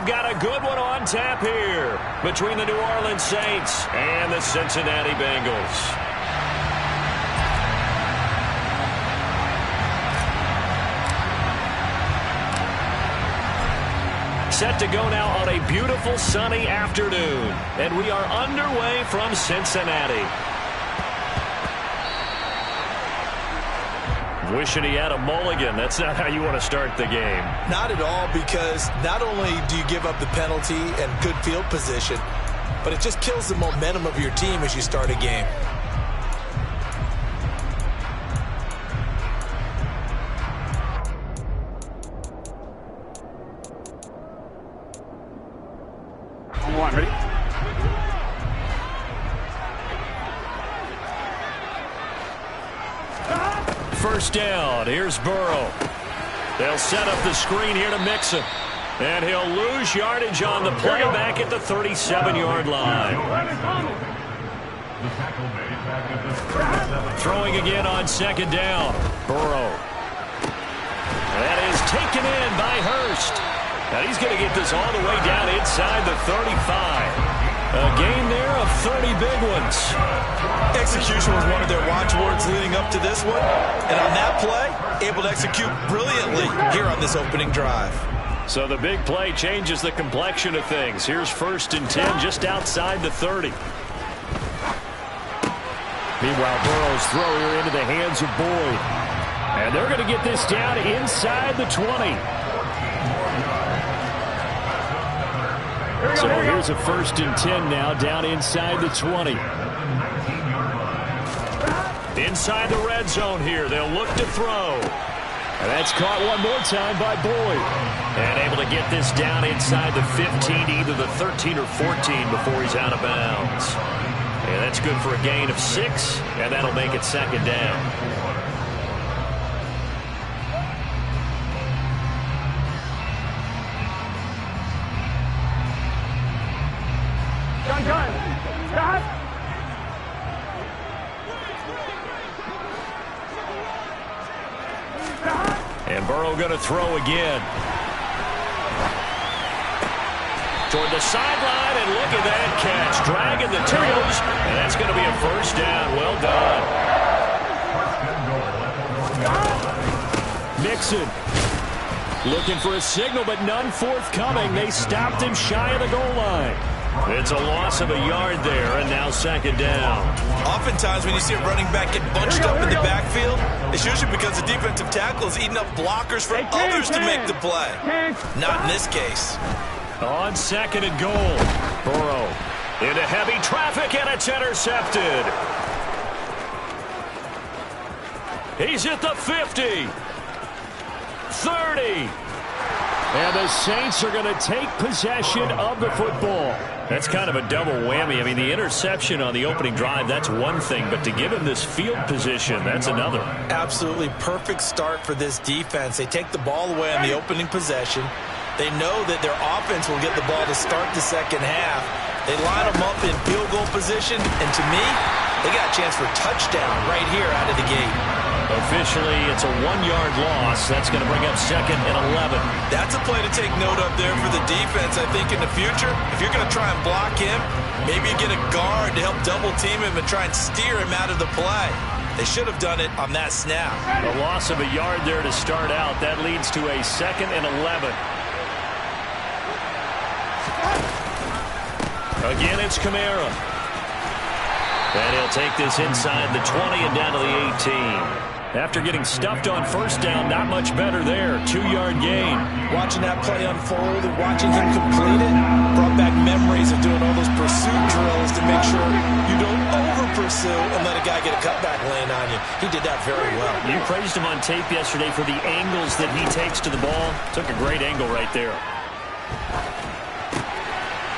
got a good one on tap here between the New Orleans Saints and the Cincinnati Bengals. Set to go now on a beautiful sunny afternoon. And we are underway from Cincinnati. Wishing he had a mulligan. That's not how you want to start the game. Not at all, because not only do you give up the penalty and good field position, but it just kills the momentum of your team as you start a game. Ready? First down. Here's Burrow. They'll set up the screen here to mix him. And he'll lose yardage on the play back at the 37-yard line. Throwing again on second down. Burrow. That is taken in by Hurst. Now he's going to get this all the way down inside the 35. A gain there of 30 big ones. Execution was one of their watchwords leading up to this one. And on that play, able to execute brilliantly here on this opening drive. So the big play changes the complexion of things. Here's 1st and 10 just outside the 30. Meanwhile, Burrow's throw here into the hands of Boyd. And they're going to get this down inside the 20. So here's a 1st and 10 now, down inside the 20. Inside the red zone here, they'll look to throw. And that's caught one more time by Boyd. And able to get this down inside the 15, either the 13 or 14 before he's out of bounds. And that's good for a gain of 6, and that'll make it 2nd down. And Burrow going to throw again. Toward the sideline, and look at that catch. Dragging the toes, and that's going to be a 1st down. Well done. Mixon looking for a signal, but none forthcoming. They stopped him shy of the goal line. It's a loss of a yard there, and now 2nd down. Oftentimes when you see a running back get bunched up in the backfield, it's usually because the defensive tackle is eating up blockers for others to make the play. Not in this case. On 2nd and goal, Burrow into heavy traffic, and it's intercepted. He's at the 50. 30. And the Saints are going to take possession of the football. That's kind of a double whammy. I mean, the interception on the opening drive, that's one thing. But to give him this field position, that's another. Absolutely perfect start for this defense. They take the ball away on the opening possession. They know that their offense will get the ball to start the 2nd half. They line them up in field goal position. And to me, they got a chance for a touchdown right here out of the gate. Officially, it's a 1-yard loss. That's going to bring up 2nd and 11. That's a play to take note of there for the defense, I think, in the future. If you're going to try and block him, maybe you get a guard to help double-team him and try and steer him out of the play. They should have done it on that snap. A loss of a yard there to start out. That leads to a 2nd and 11. Again, it's Kamara. And he'll take this inside the 20 and down to the 18. After getting stuffed on 1st down, not much better there. 2-yard gain. Watching that play unfold and watching him complete it brought back memories of doing all those pursuit drills to make sure you don't over-pursue and let a guy get a cutback lane on you. He did that very well. You praised him on tape yesterday for the angles that he takes to the ball. Took a great angle right there.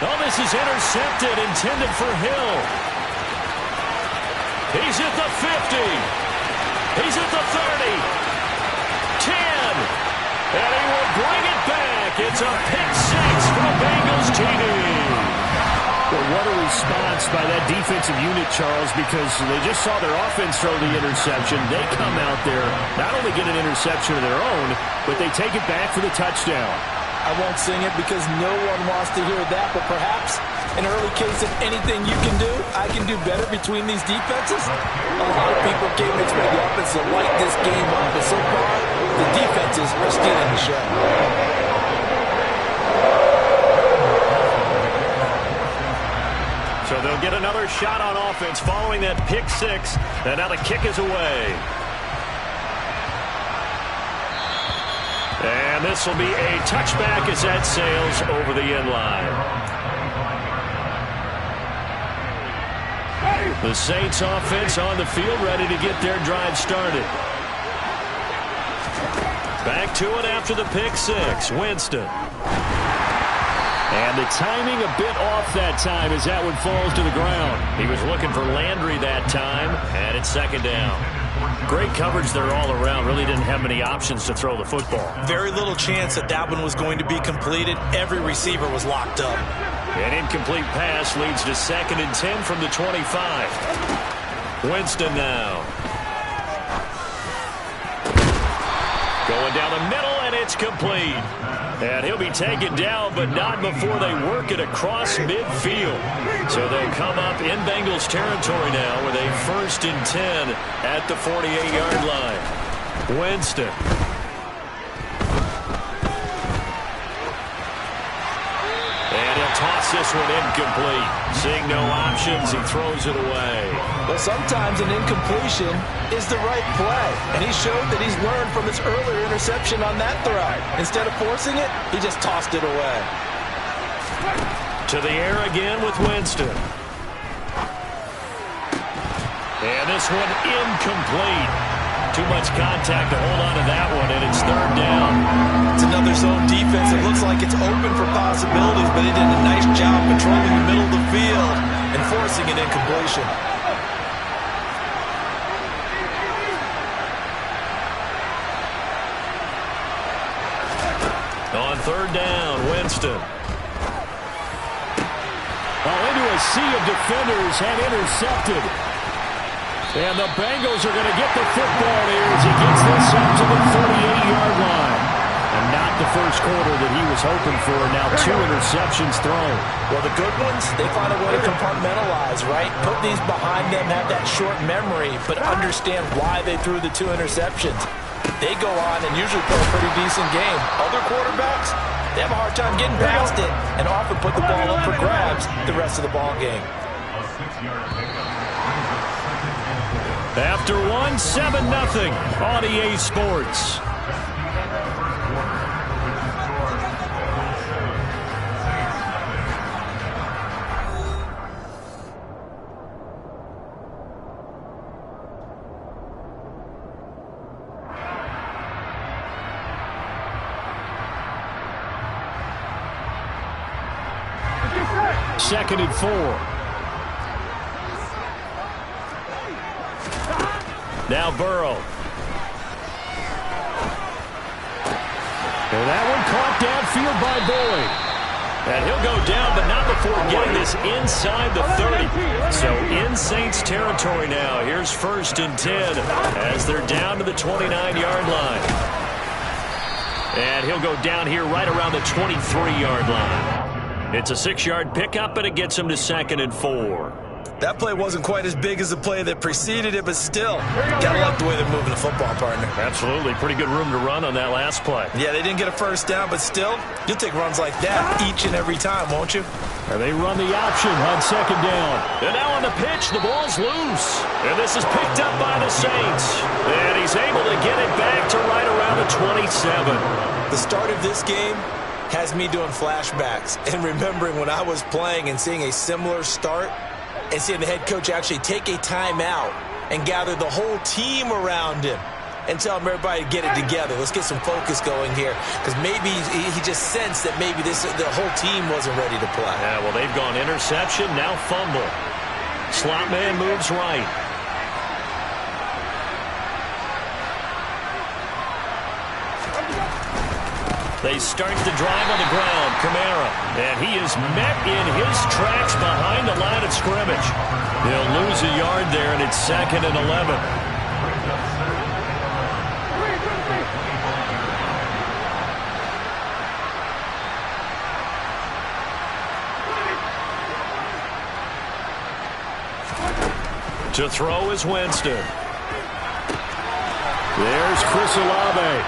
Oh, this is intercepted, intended for Hill. He's at the 50. He's at the 30. 10. And he will bring it back. It's a pick 6 for the Bengals TD. Well, what a response by that defensive unit, Charles, because they just saw their offense throw the interception. They come out there, not only get an interception of their own, but they take it back for the touchdown. I won't sing it because no one wants to hear that, but perhaps an early case of anything you can do, I can do better between these defenses. A lot of people came to expect the offense to light this game up, but so far, the defenses are stealing the show. So they'll get another shot on offense following that pick six, and now the kick is away. And this will be a touchback as that sails over the end line. The Saints offense on the field, ready to get their drive started. Back to it after the pick six. Winston. And the timing a bit off that time as that one falls to the ground. He was looking for Landry that time, and it's second down. Great coverage there all around. Really didn't have many options to throw the football. Very little chance that that one was going to be completed. Every receiver was locked up. An incomplete pass leads to 2nd and 10 from the 25. Winston now. Going down the middle, and it's complete. And he'll be taken down, but not before they work it across midfield. So they'll come up in Bengals territory now with a 1st and 10 at the 48-yard line. Winston. And he'll toss this one incomplete. Seeing no options, he throws it away. Well, sometimes an incompletion is the right play. And he showed that he's learned from his earlier interception on that throw. Instead of forcing it, he just tossed it away. To the air again with Winston. And this one incomplete. Too much contact to hold on to that one, and it's 3rd down. It's another zone defense. It looks like it's open for possibilities, but he did a nice job controlling the middle of the field and forcing an incompletion. On 3rd down, Winston. Into a sea of defenders and intercepted. And the Bengals are going to get the football here as he gets this up to the 48-yard line. And not the first quarter that he was hoping for. Now 2 interceptions thrown. Well, the good ones, they find a way to compartmentalize, right? Put these behind them, have that short memory, but understand why they threw the 2 interceptions. They go on and usually play a pretty decent game. Other quarterbacks, they have a hard time getting past it and often put the ball up for grabs the rest of the ball game. After 1, 7-0 on EA Sports. Second and 4. Now Burrow. And that one caught downfield by Boyd. And he'll go down, but not before getting this inside the 30. So in Saints territory now. Here's 1st and 10 as they're down to the 29-yard line. And he'll go down here right around the 23-yard line. It's a 6-yard pickup, and it gets him to 2nd and 4. That play wasn't quite as big as the play that preceded it, but still, gotta like the way they're moving the football, partner. Absolutely. Pretty good room to run on that last play. Yeah, they didn't get a 1st down, but still, you'll take runs like that each and every time, won't you? And they run the option on 2nd down. And now on the pitch, the ball's loose. And this is picked up by the Saints. And he's able to get it back to right around the 27. The start of this game has me doing flashbacks and remembering when I was playing and seeing a similar start and seeing the head coach actually take a timeout and gather the whole team around him and tell him everybody to get it together. Let's get some focus going here, because maybe he just sensed that maybe the whole team wasn't ready to play. Yeah, well, they've gone interception, now fumble. Slot man moves right. They start the drive on the ground. Kamara. And he is met in his tracks behind the line of scrimmage. They'll lose a yard there, and it's 2nd and 11. To throw is Winston. There's Chris Olave.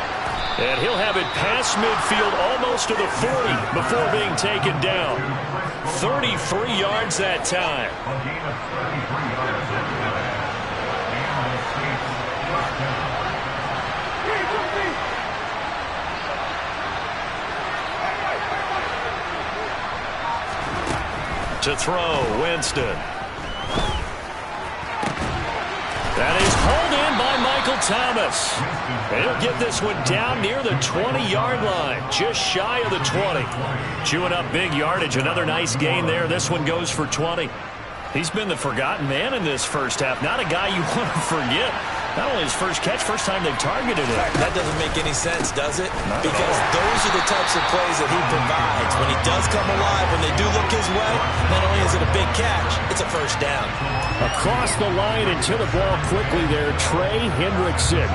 And he'll have it past midfield almost to the 40 before being taken down. 33 yards that time. To throw, Winston. That is pulled in by Michael Thomas. And he'll get this one down near the 20-yard line, just shy of the 20. Chewing up big yardage, another nice gain there. This one goes for 20. He's been the forgotten man in this first half. Not a guy you want to forget. Not only his first catch, first time they've targeted him. That doesn't make any sense, does it? Because those are the types of plays that he provides. When he does come alive, when they do look his way, not only is it a big catch, it's a first down. Across the line and to the ball quickly there, Trey Hendrickson.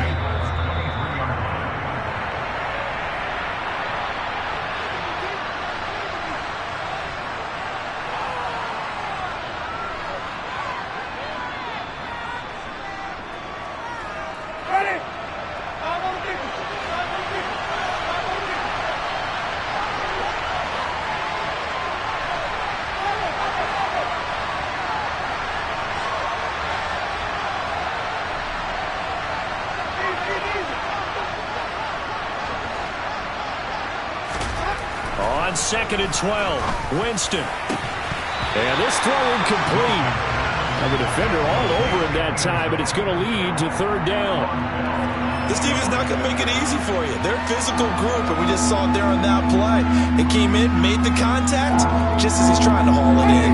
Second and 12. Winston. And this throw incomplete. And the defender all over him that time, but it's going to lead to third down. This defense is not going to make it easy for you. They're a physical group, and we just saw it there on that play. It came in, made the contact, just as he's trying to haul it in.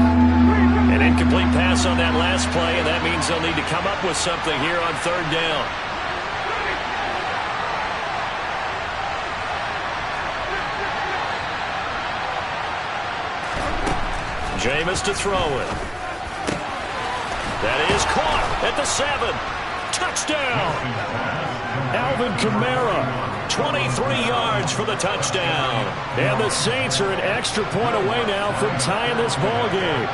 An incomplete pass on that last play, and that means they'll need to come up with something here on third down. Jameis to throw it. That is caught at the 7. Touchdown! Alvin Kamara. 23 yards for the touchdown. And the Saints are an extra point away now from tying this ball game.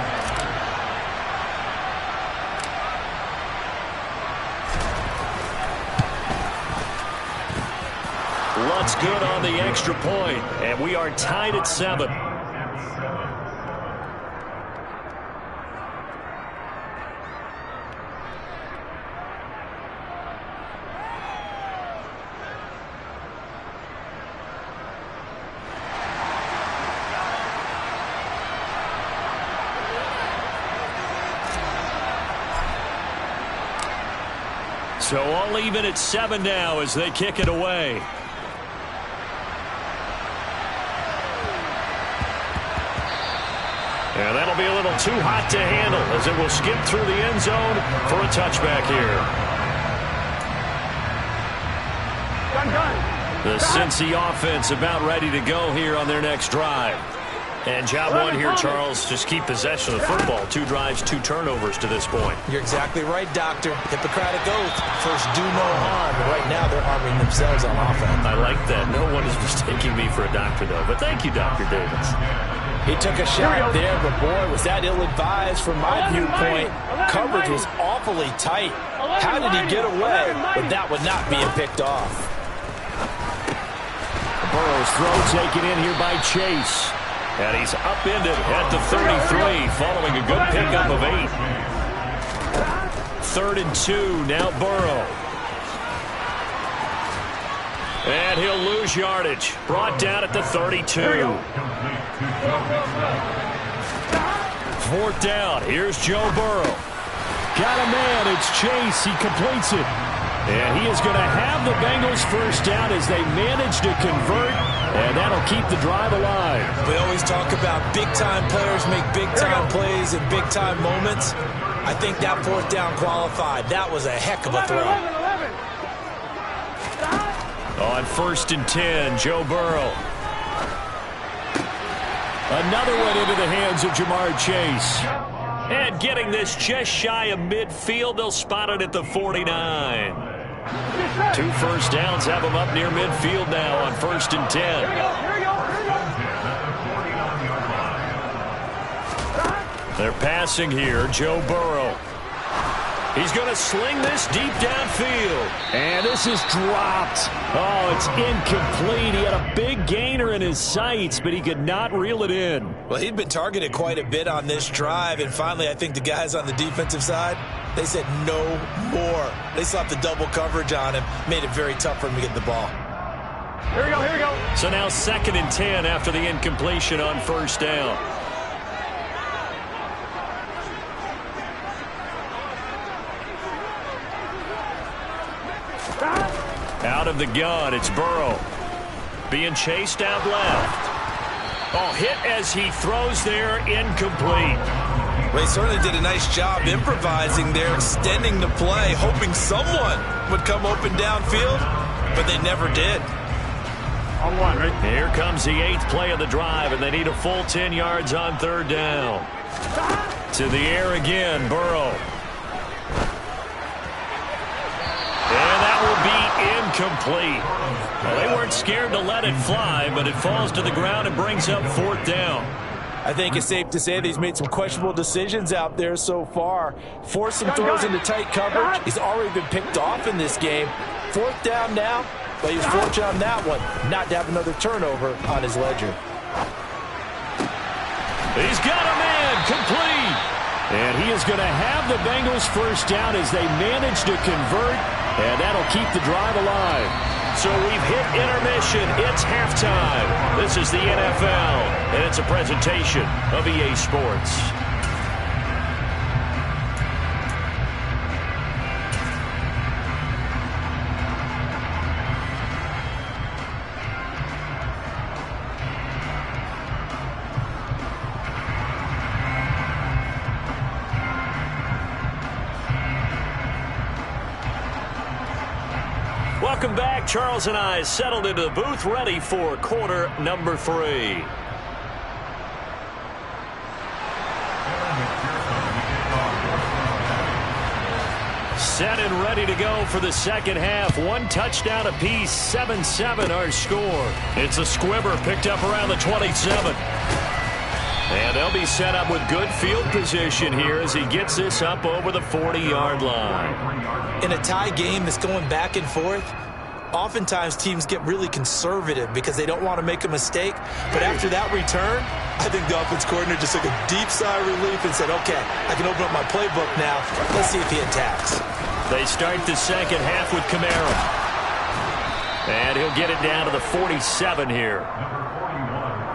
Lutz good on the extra point, and we are tied at 7. So all even at 7 now as they kick it away. And that'll be a little too hot to handle as it will skip through the end zone for a touchback here. The Cincy offense about ready to go here on their next drive. And job one here, Charles, just keep possession of the football. 2 drives, 2 turnovers to this point. You're exactly right, Doctor. Hippocratic oath. First, do no harm. Right now, they're harming themselves on offense. I like that. No one is mistaking me for a doctor, though. But thank you, Dr. Davis. He took a shot there, but boy, was that ill-advised from my viewpoint. Coverage was awfully tight. How did he get away? But that would not being picked off. Burrow's throw taken in here by Chase. And he's upended at the 33 following a good pickup of 8. 3rd and 2, now Burrow. And he'll lose yardage. Brought down at the 32. 4th down, here's Joe Burrow. Got a man, it's Chase, he completes it. And he is going to have the Bengals first down as they manage to convert, and that'll keep the drive alive. We always talk about big-time players make big-time plays in big-time moments. I think that 4th down qualified. That was a heck of a throw. On 1st and 10, Joe Burrow. Another one into the hands of Jamar Chase. And getting this just shy of midfield, they'll spot it at the 49. 2 first downs have them up near midfield now on 1st and 10. They're passing here, Joe Burrow. He's going to sling this deep downfield. And this is dropped. Oh, it's incomplete. He had a big gainer in his sights, but he could not reel it in. Well, he'd been targeted quite a bit on this drive, and finally I think the guys on the defensive side, they said no more. They slapped the double coverage on him, made it very tough for him to get the ball. Here we go, here we go. So now 2nd and 10 after the incompletion on first down. Out of the gun, it's Burrow. Being chased out left. Oh, hit as he throws there, incomplete. Well, he certainly did a nice job improvising there, extending the play, hoping someone would come open downfield, but they never did. On one, right? Here comes the 8th play of the drive, and they need a full 10 yards on 3rd down. To the air again, Burrow. And that will be incomplete. Well, they weren't scared to let it fly, but it falls to the ground and brings up 4th down. I think it's safe to say that he's made some questionable decisions out there so far. Forced some throws into tight coverage. He's already been picked off in this game. 4th down now, but he was fortunate on that one not to have another turnover on his ledger. He's got a man, complete. And he is going to have the Bengals first down as they manage to convert, and that'll keep the drive alive. So we've hit intermission. It's halftime. This is the NFL, and it's a presentation of EA Sports. Welcome back. Charles and I settled into the booth, ready for quarter number 3. Set and ready to go for the second half. 1 touchdown apiece, 7-7 our score. It's a squibber picked up around the 27. And they'll be set up with good field position here as he gets this up over the 40-yard line. In a tie game that's going back and forth, oftentimes teams get really conservative because they don't want to make a mistake. But after that return, I think the offense coordinator just took a deep sigh of relief and said, okay, I can open up my playbook now. Let's see if he attacks. They start the second half with Kamara. And he'll get it down to the 47 here.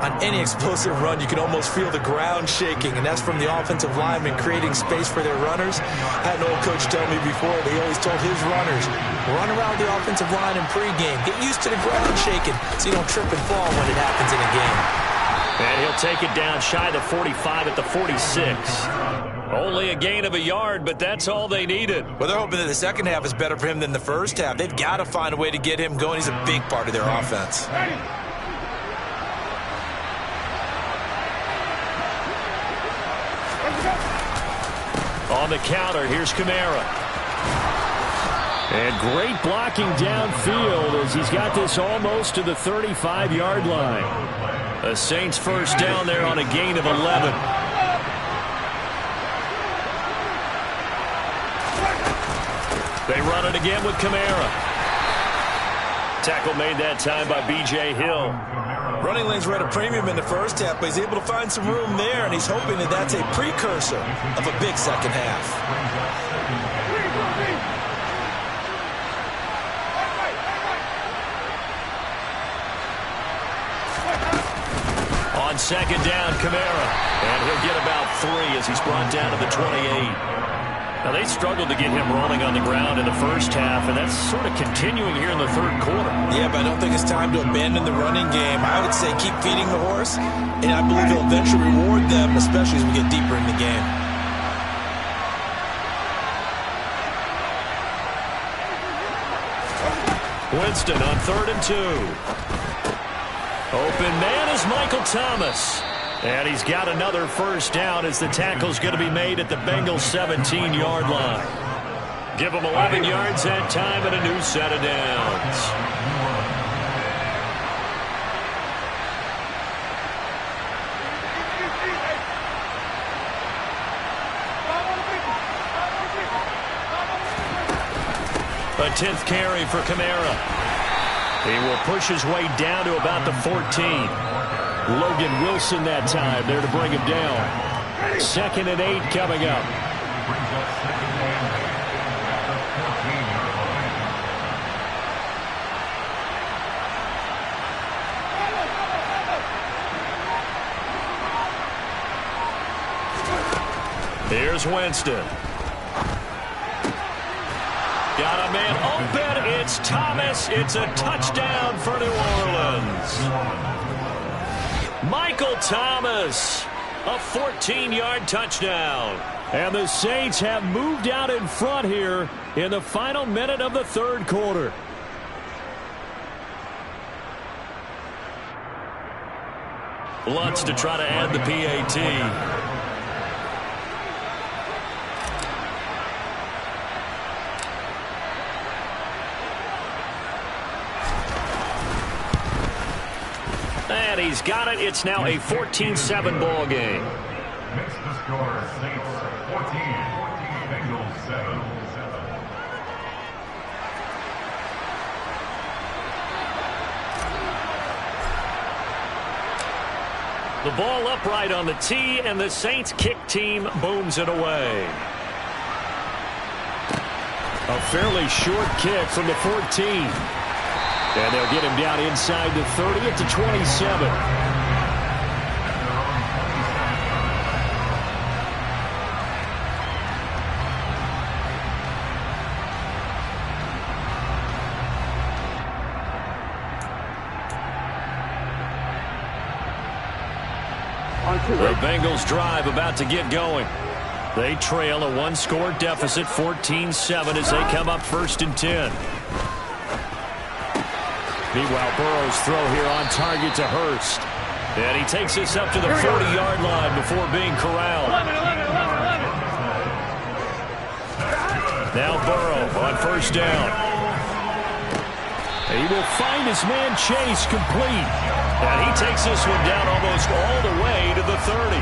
On any explosive run, you can almost feel the ground shaking, and that's from the offensive linemen creating space for their runners. I had an old coach tell me before, he always told his runners, run around the offensive line in pregame. Get used to the ground shaking so you don't trip and fall when it happens in a game. And he'll take it down shy of the 45 at the 46. Only a gain of a yard, but that's all they needed. Well, they're hoping that the second half is better for him than the first half. They've got to find a way to get him going. He's a big part of their offense. On the counter, here's Kamara. And great blocking downfield as he's got this almost to the 35-yard line. The Saints first down there on a gain of 11. They run it again with Kamara. Tackle made that time by B.J. Hill. Running lanes were at a premium in the first half, but he's able to find some room there, and he's hoping that that's a precursor of a big second half. On second down, Kamara. And he'll get about 3 as he's brought down to the 28. Now, they struggled to get him rolling on the ground in the first half, and that's sort of continuing here in the third quarter. Yeah, but I don't think it's time to abandon the running game. I would say keep feeding the horse, and I believe he'll eventually reward them, especially as we get deeper in the game. Winston on 3rd and 2. Open man is Michael Thomas. And he's got another first down as the tackle's going to be made at the Bengals 17-yard line. Give them 11 yards that time and a new set of downs. A 10th carry for Kamara. He will push his way down to about the 14. Logan Wilson that time there to bring him down. 2nd and 8 coming up. Here's Winston. Got a man open. It's Thomas. It's a touchdown for New Orleans. Michael Thomas, a 14-yard touchdown. And the Saints have moved out in front here in the final minute of the third quarter. Lutz to try to add the PAT. And he's got it. It's now a 14-7 ball game. Makes the score Saints 14, Bengals 7. The ball upright on the tee, and the Saints kick team booms it away. A fairly short kick from the 14. And they'll get him down inside the 30 at the 27. The Bengals drive about to get going. They trail a one-score deficit, 14-7, as they come up 1st and 10. Meanwhile, Burrow's throw here on target to Hurst. And he takes this up to the 40-yard line before being corralled. Now Burrow on 1st down. He will find his man Chase complete. And he takes this one down almost all the way to the 30.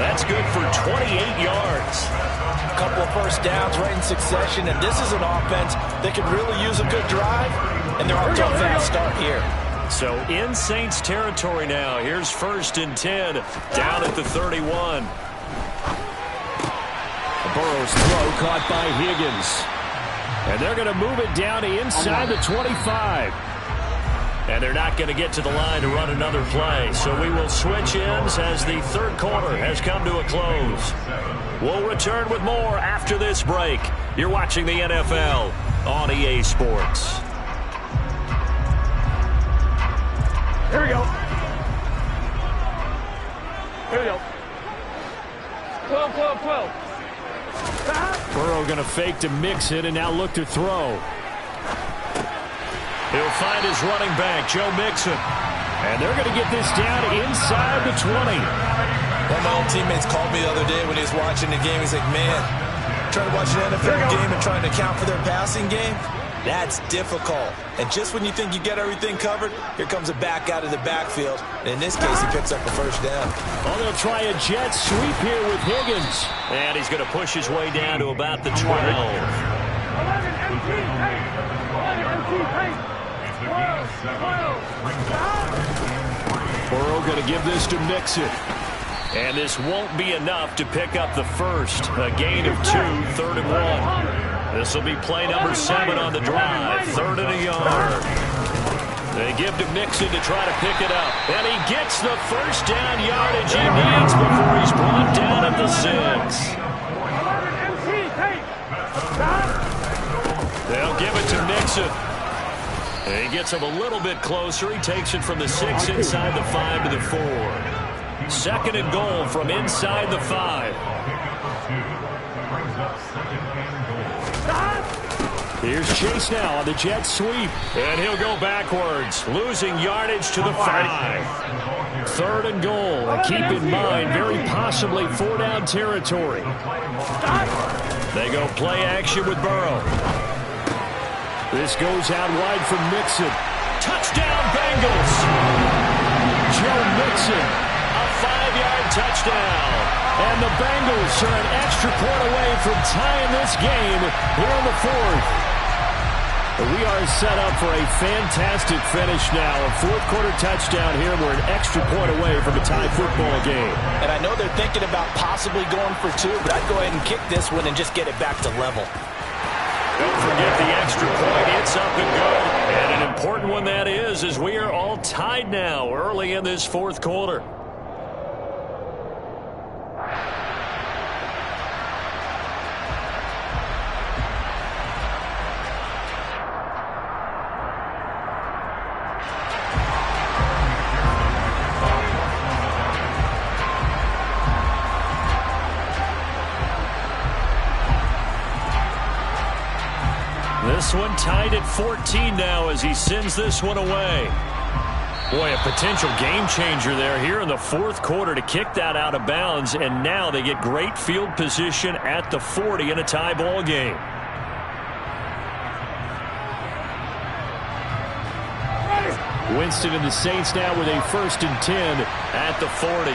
That's good for 28 yards. A couple of first downs right in succession, and this is an offense that could really use a good drive, and they're off to a fast start here. So in Saints territory now. Here's 1st and 10 down at the 31. Burrow's throw caught by Higgins. And they're going to move it down to inside the 25. And they're not going to get to the line to run another play. So we will switch ends as the third quarter has come to a close. We'll return with more after this break. You're watching the NFL on EA Sports. Here we go. Here we go. 12, 12, 12. Burrow going to fake to mix it and now look to throw. He'll find his running back, Joe Mixon. And they're going to get this down inside the 20. One of my old teammates called me the other day when he was watching the game. He's like, man, trying to watch an NFL game and trying to account for their passing game, that's difficult. And just when you think you get everything covered, here comes a back out of the backfield. And in this case, he picks up a 1st down. Oh, they'll try a jet sweep here with Higgins. And he's going to push his way down to about the 12. 11 MT paint. 11 MT paint. 12, 12. Burrow going to give this to Mixon. And this won't be enough to pick up the first. A gain of 2, 3rd and 1. This will be play number 7 on the drive. 3rd and a yard. They give to Mixon to try to pick it up. And he gets the 1st down yardage he needs before he's brought down at the 6. They'll give it to Mixon. And he gets him a little bit closer. He takes it from the 6 inside the 5 to the 4. 2nd and goal from inside the 5. Here's Chase now on the jet sweep. And he'll go backwards, losing yardage to the 5. 3rd and goal. Keep in mind, very possibly 4-down territory. They go play action with Burrow. This goes out wide from Mixon. Touchdown, Bengals! Joe Mixon. A 5-yard touchdown. And the Bengals are an extra point away from tying this game here in the 4th. We are set up for a fantastic finish now. A fourth-quarter touchdown here. We're an extra point away from a tie football game. And I know they're thinking about possibly going for two, but I'd go ahead and kick this one and just get it back to level. Don't forget the extra point. It's up and good. And an important one that is, as we are all tied now early in this fourth quarter. This one tied at 14 now as he sends this one away. Boy, a potential game changer there here in the fourth quarter to kick that out of bounds, and now they get great field position at the 40 in a tie ball game. Winston and the Saints now with a 1st and 10 at the 40.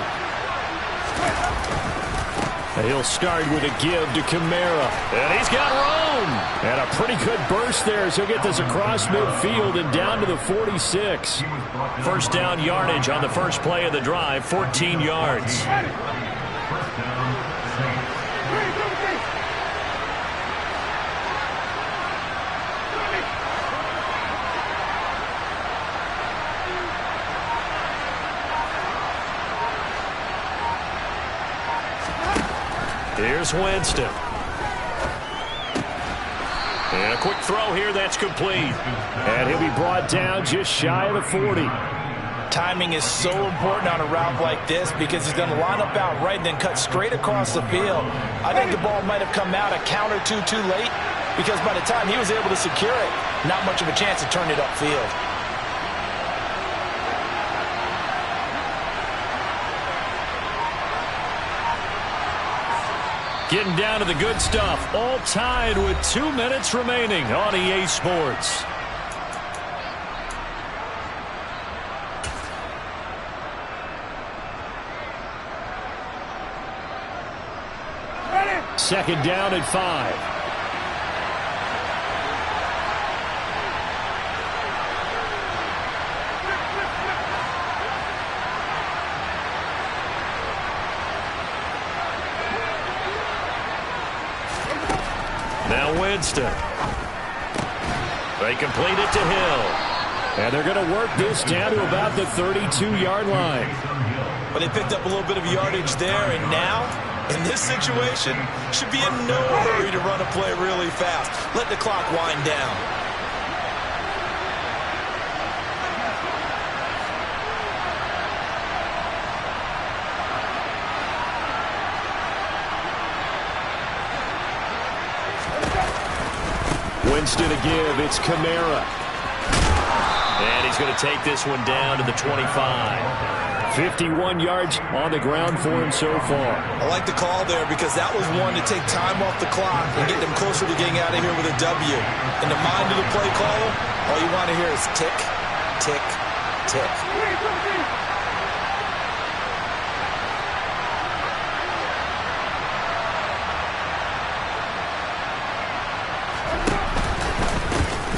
He'll start with a give to Kamara. And he's got room. And a pretty good burst there as he'll get this across midfield and down to the 46. First down yardage on the first play of the drive, 14 yards. Here's Winston. And a quick throw here that's complete. And he'll be brought down just shy of the 40. Timing is so important on a route like this because he's going to line up out right and then cut straight across the field. I think the ball might have come out a count or two too late because by the time he was able to secure it, not much of a chance to turn it upfield. Getting down to the good stuff. All tied with 2 minutes remaining on EA Sports. Second down at 5. Now Winston. They complete it to Hill. And they're going to work this down to about the 32-yard line. But they picked up a little bit of yardage there, and now, in this situation, should be in no hurry to run a play really fast. Let the clock wind down. Winston to give. It's Kamara. And he's going to take this one down to the 25. 51 yards on the ground for him so far. I like the call there because that was one to take time off the clock and get them closer to getting out of here with a W. In the mind of the play caller, all you want to hear is tick, tick, tick.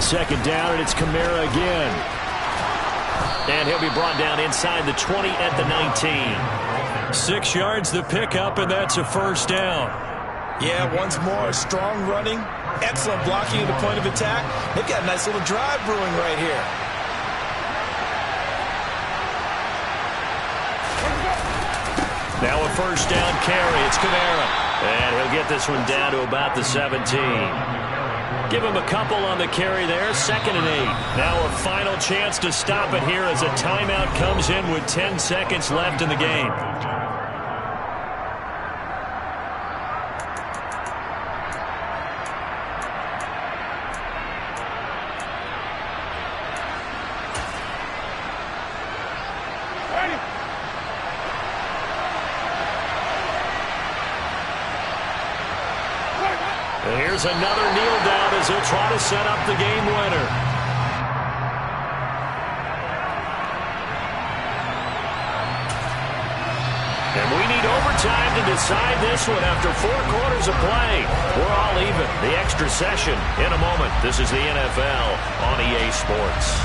Second down, and it's Kamara again. And he'll be brought down inside the 20 at the 19. 6 yards the pickup, and that's a first down. Yeah, once more, strong running, excellent blocking at the point of attack. They've got a nice little drive brewing right here. Now a first down carry. It's Kamara. And he'll get this one down to about the 17. Give him a couple on the carry there. 2nd and 8. Now a final chance to stop it here as a timeout comes in with 10 seconds left in the game. Here's another kneel down as he'll try to set up the game winner. And we need overtime to decide this one after 4 quarters of play. We're all even. The extra session in a moment. This is the NFL on EA Sports.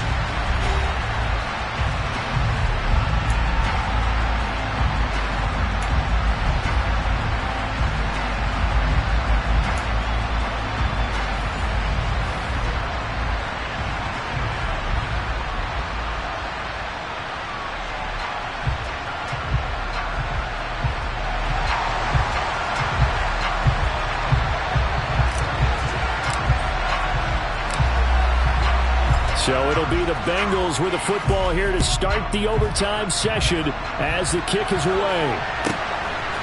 So it'll be the Bengals with the football here to start the overtime session as the kick is away.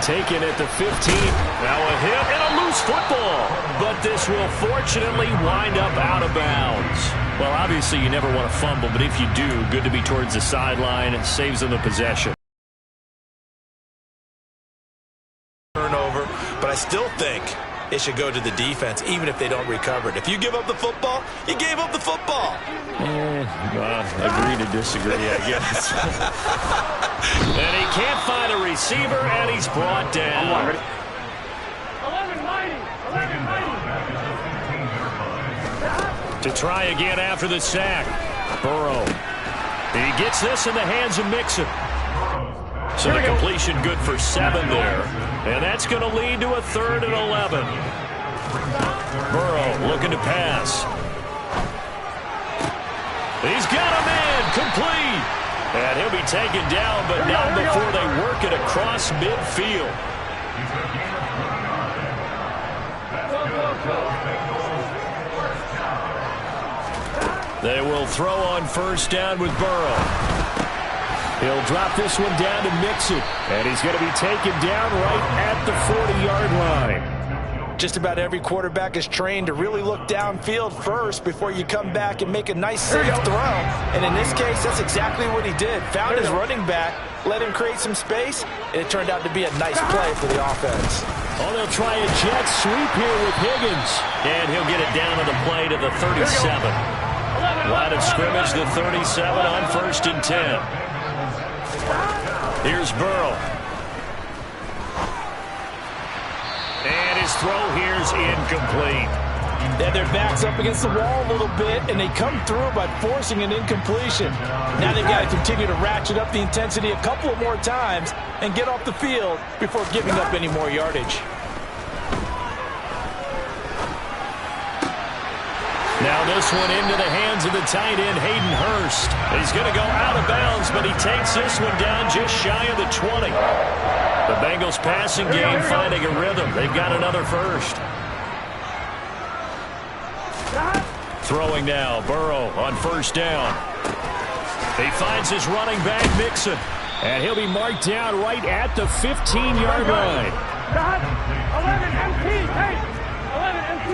Taken at the 15. Now a hit and a loose football. But this will fortunately wind up out of bounds. Well, obviously you never want to fumble, but if you do, good to be towards the sideline. It saves them the possession. Turnover, but I still think it should go to the defense, even if they don't recover it. If you give up the football, you gave up the football. Agree to disagree, I guess. And he can't find a receiver, and he's brought down. 11-90. To try again after the sack. Burrow. He gets this in the hands of Mixon. So the completion good for 7 there. And that's going to lead to a 3rd and 11. Burrow looking to pass. He's got a man complete. And he'll be taken down, but not before they work it across midfield. They will throw on 1st down with Burrow. He'll drop this one down to Mixon. And he's going to be taken down right at the 40-yard line. Just about every quarterback is trained to really look downfield first before you come back and make a nice, safe throw. And in this case, that's exactly what he did. Found his running back, let him create some space, and it turned out to be a nice play for the offense. Oh, they'll try a jet sweep here with Higgins. And he'll get it down to the play to the 37. Line of scrimmage, the 37 on 1st and 10. Here's Burrow. And his throw here's incomplete. Yeah, their back's up against the wall a little bit, and they come through by forcing an incompletion. Now they've got to continue to ratchet up the intensity a couple of more times and get off the field before giving up any more yardage. Now this one into the hands of the tight end, Hayden Hurst. He's going to go out of bounds, but he takes this one down just shy of the 20. The Bengals passing game finding a rhythm. They've got another 1st. Throwing now, Burrow on 1st down. He finds his running back, Mixon. And he'll be marked down right at the 15-yard line. 11 MT, hey! 11 MT,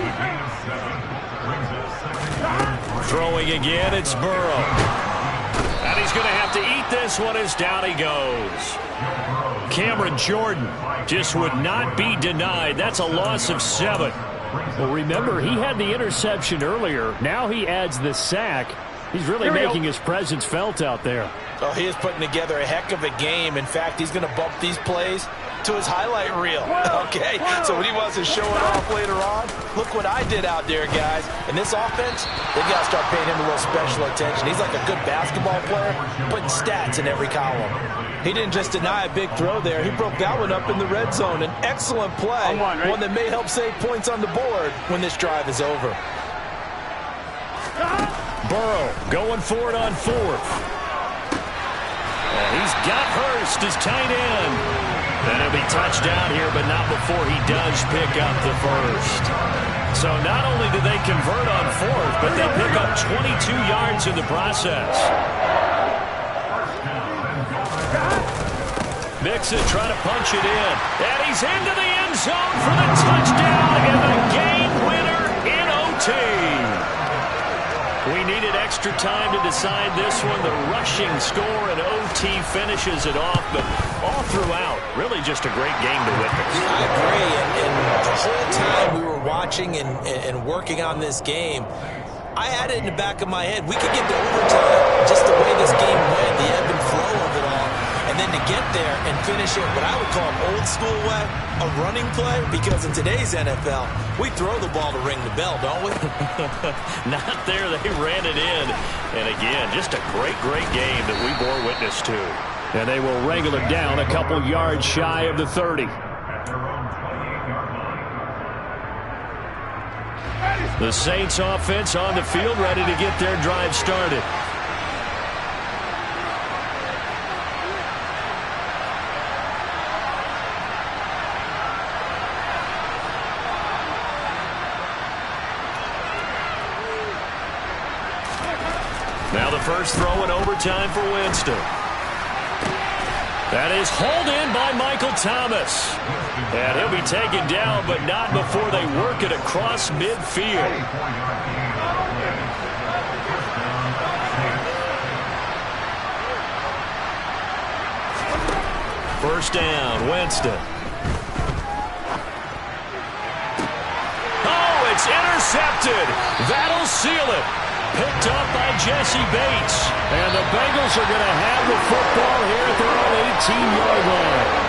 Throwing again, it's Burrow. And he's going to have to eat this one as down he goes. Cameron Jordan just would not be denied. That's a loss of 7. Well, remember, he had the interception earlier. Now he adds the sack. He's really making his presence felt out there. Oh, he is putting together a heck of a game. In fact, he's going to bump these plays to his highlight reel. Okay, so when he wants to show it off later on, look what I did out there, guys. In this offense, they got to start paying him a little special attention. He's like a good basketball player, putting stats in every column. He didn't just deny a big throw there. He broke that one up in the red zone. An excellent play, one that may help save points on the board when this drive is over. Burrow going for it on 4th. And he's got Hurst as tight end. And it'll be touchdown here, but not before he does pick up the 1st. So not only do they convert on 4th, but they pick up 22 yards in the process. Mixon trying to punch it in. And he's into the end zone for the touchdown and the game winner in OT. We needed extra time to decide this one. The rushing score and OT finishes it off, but all throughout, really just a great game to witness. I agree, and the whole time we were watching and working on this game, I had it in the back of my head. We could get to overtime just the way this game went, the ebb and flow of it all. And and then to get there and finish it what I would call an old school way, a running play, because in today's NFL, we throw the ball to ring the bell, don't we? Not there. They ran it in. And again, just a great game that we bore witness to. And they will wrangle it down a couple yards shy of the 30. At their own 28-yard line. The Saints offense on the field, ready to get their drive started. Now the first throw in overtime for Winston. That is hauled in by Michael Thomas. And he'll be taken down, but not before they work it across midfield. First down, Winston. Oh, it's intercepted. That'll seal it. Picked up by Jesse Bates. And the Bengals are going to have the football here at their own 18-yard line.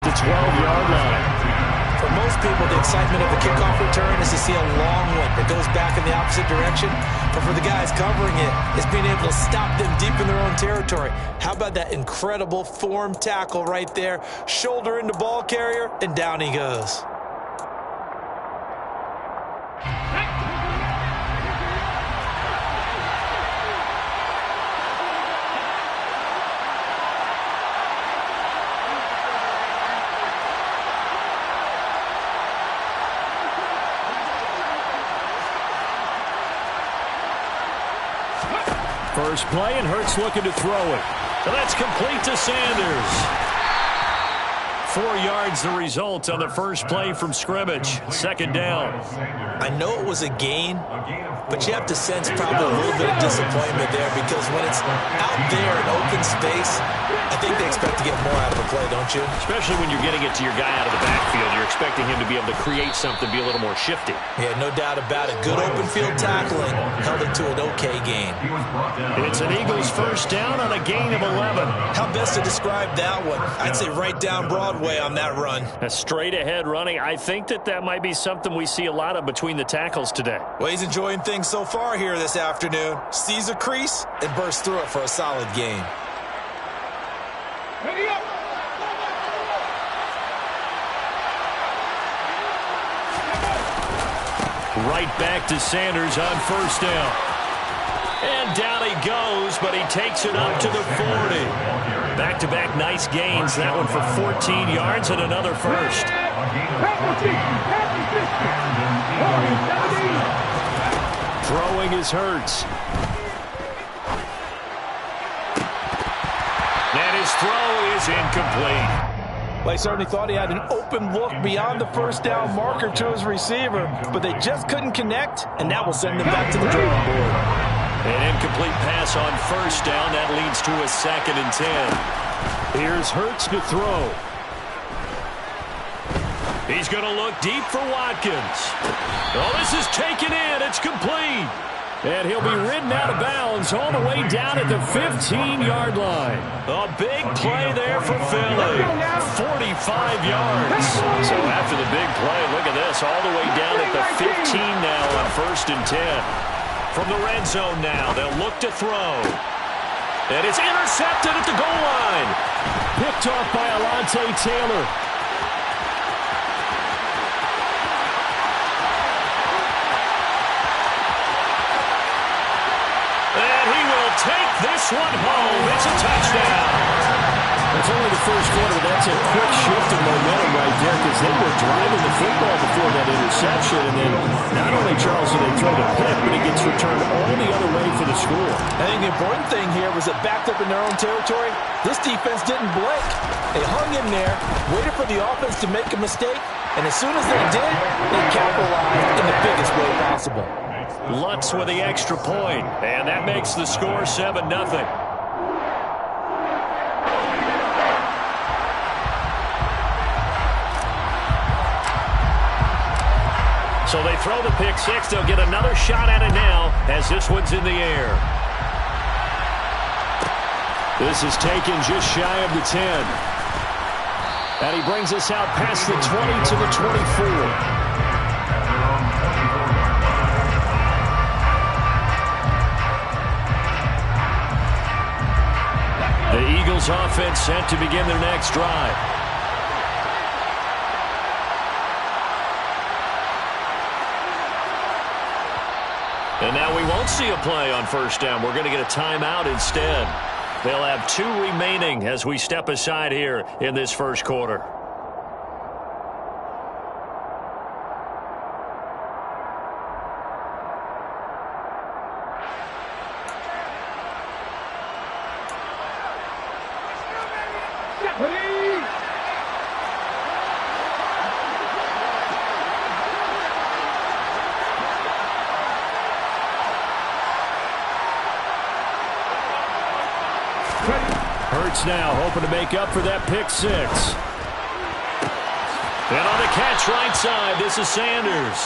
The 12-yard line. For most people, the excitement of the kickoff return is to see a long one that goes back in the opposite direction. But for the guys covering it, it's being able to stop them deep in their own territory. How about that incredible form tackle right there? Shoulder into ball carrier, and down he goes. First play, and Hurts looking to throw it. So that's complete to Sanders. 4 yards the result on the first play from scrimmage. Second down. I know it was a gain, but you have to sense probably a little bit of disappointment there because when it's out there in open space, I think they expect to get more out of the play, don't you? Especially when you're getting it to your guy out of the backfield. You're expecting him to be able to create something, be a little more shifty. Yeah, no doubt about it. Good open field tackling held it to an okay gain. It's an Eagles first down on a gain of 11. How best to describe that one? I'd say right down Broadway on that run. A straight ahead running. I think that might be something we see a lot of between the tackles today. Well, he's enjoying things so far here this afternoon. Sees a crease and bursts through it for a solid gain. Right back to Sanders on first down. And down he goes, but he takes it up to the 40. Back-to-back nice gains. That one for 14 yards and another first. Throwing is Hurts. And his throw is incomplete. Well, he certainly thought he had an open look beyond the first down marker to his receiver, but they just couldn't connect, and that will send them back to the drawing board. An incomplete pass on first down. That leads to a 2nd and 10. Here's Hurts to throw. He's going to look deep for Watkins. Oh, this is taken in. It's complete. And he'll be ridden out of bounds all the way down at the 15-yard line. A big play there for Philly. 45 yards. So after the big play, look at this. All the way down at the 15 now on 1st and 10. From the red zone now, they'll look to throw. And it's intercepted at the goal line. Picked off by Alontae Taylor. Take this one home. It's a touchdown. It's only the first quarter, but that's a quick shift of momentum right there because they were driving the football before that interception. And then not only, Charles, did they throw the pick, but it gets returned all the other way for the score. I think the important thing here was that backed up in their own territory, this defense didn't blink. They hung in there, waited for the offense to make a mistake, and as soon as they did, they capitalized in the biggest way possible. Lutz with the extra point, and that makes the score 7-0. So they throw the pick six. They'll get another shot at it now as this one's in the air. This is taken just shy of the 10. And he brings us out past the 20 to the 24. The Eagles offense set to begin their next drive. And now we won't see a play on first down. We're going to get a timeout instead. They'll have 2 remaining as we step aside here in this first quarter. Hurts now hoping to make up for that pick six. And on the catch right side, this is Sanders.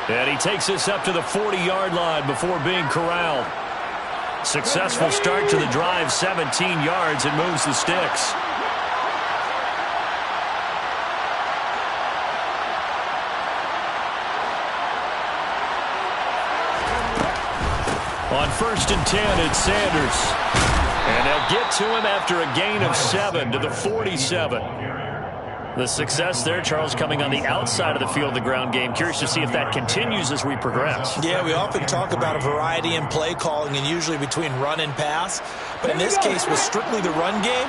And he takes this up to the 40-yard line before being corralled. Successful start to the drive, 17 yards, and moves the sticks. On 1st and 10, it's Sanders. And they'll get to him after a gain of 7 to the 47. The success there, Charles, coming on the outside of the field, the ground game. Curious to see if that continues as we progress. Yeah, we often talk about a variety in play calling and usually between run and pass. But in this case, with strictly the run game,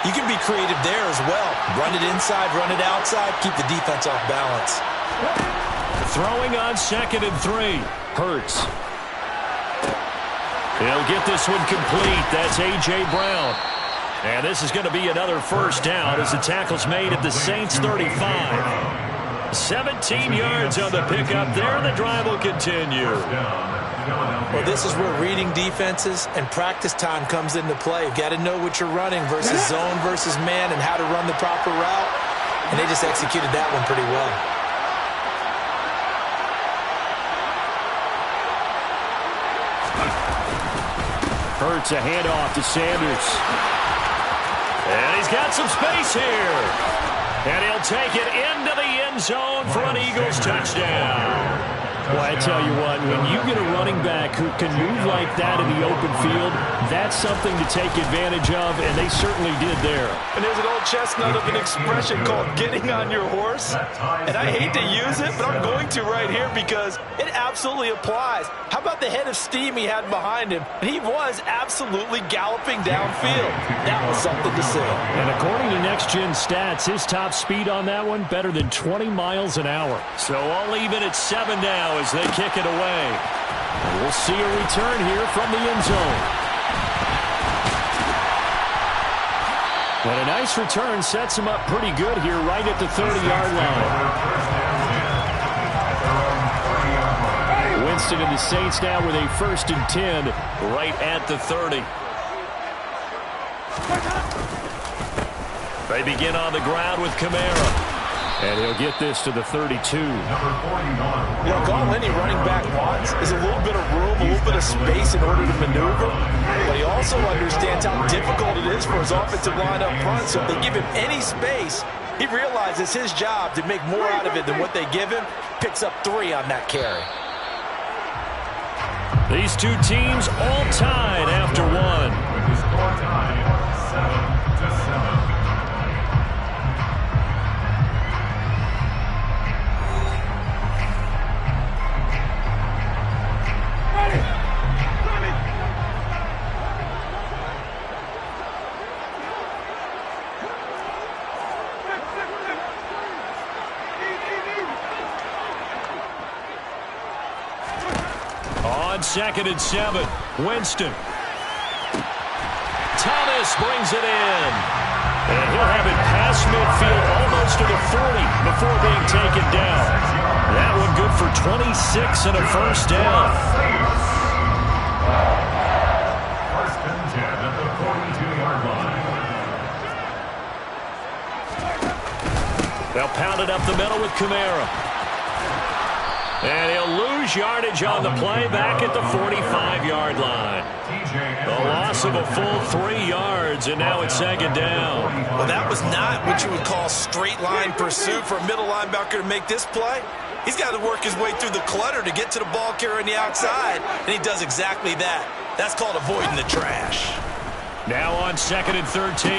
you can be creative there as well. Run it inside, run it outside, keep the defense off balance. Throwing on 2nd and 3. Hurts. He'll get this one complete. That's A.J. Brown. And this is going to be another first down as the tackle's made at the Saints 35. 17 yards on the pickup there, and the drive will continue. Well, this is where reading defenses and practice time comes into play. You've got to know what you're running versus zone versus man and how to run the proper route. And they just executed that one pretty well. Hurts a handoff to Sanders. And he's got some space here. And he'll take it into the end zone for an Eagles touchdown. Well, I tell you what, when you get a running back who can move like that in the open field, that's something to take advantage of, and they certainly did there. And there's an old chestnut of an expression called getting on your horse. And I hate to use it, but I'm going to right here because it absolutely applies. How about the head of steam he had behind him? And he was absolutely galloping downfield. That was something to see. And according to Next Gen Stats, his top speed on that one, better than 20 miles an hour. So all even at 7 now as they kick it away. And we'll see a return here from the end zone. And a nice return sets him up pretty good here right at the 30-yard line. Winston and the Saints now with a 1st and 10 right at the 30. They begin on the ground with Kamara. And he'll get this to the 32. Look, all any running back wants is a little bit of room, a little bit of space in order to maneuver. But he also understands how difficult it is for his offensive line up front. So if they give him any space, he realizes his job to make more out of it than what they give him. Picks up 3 on that carry. These two teams all tied after 1. With the score tied 7-7. On 2nd and 7, Winston. Thomas brings it in. And he'll have it past midfield almost to the 40 before being taken down. That one good for 26 and a 1st down. 1st and 10 at the 42-yard line. They'll pound it up the middle with Kamara. And he'll lose yardage on the play back at the 45-yard line. The loss of a full 3 yards, and now it's 2nd down. Well, that was not what you would call straight line pursuit for a middle linebacker to make this play. He's got to work his way through the clutter to get to the ball carrier on the outside, and he does exactly that. That's called avoiding the trash. Now on 2nd and 13,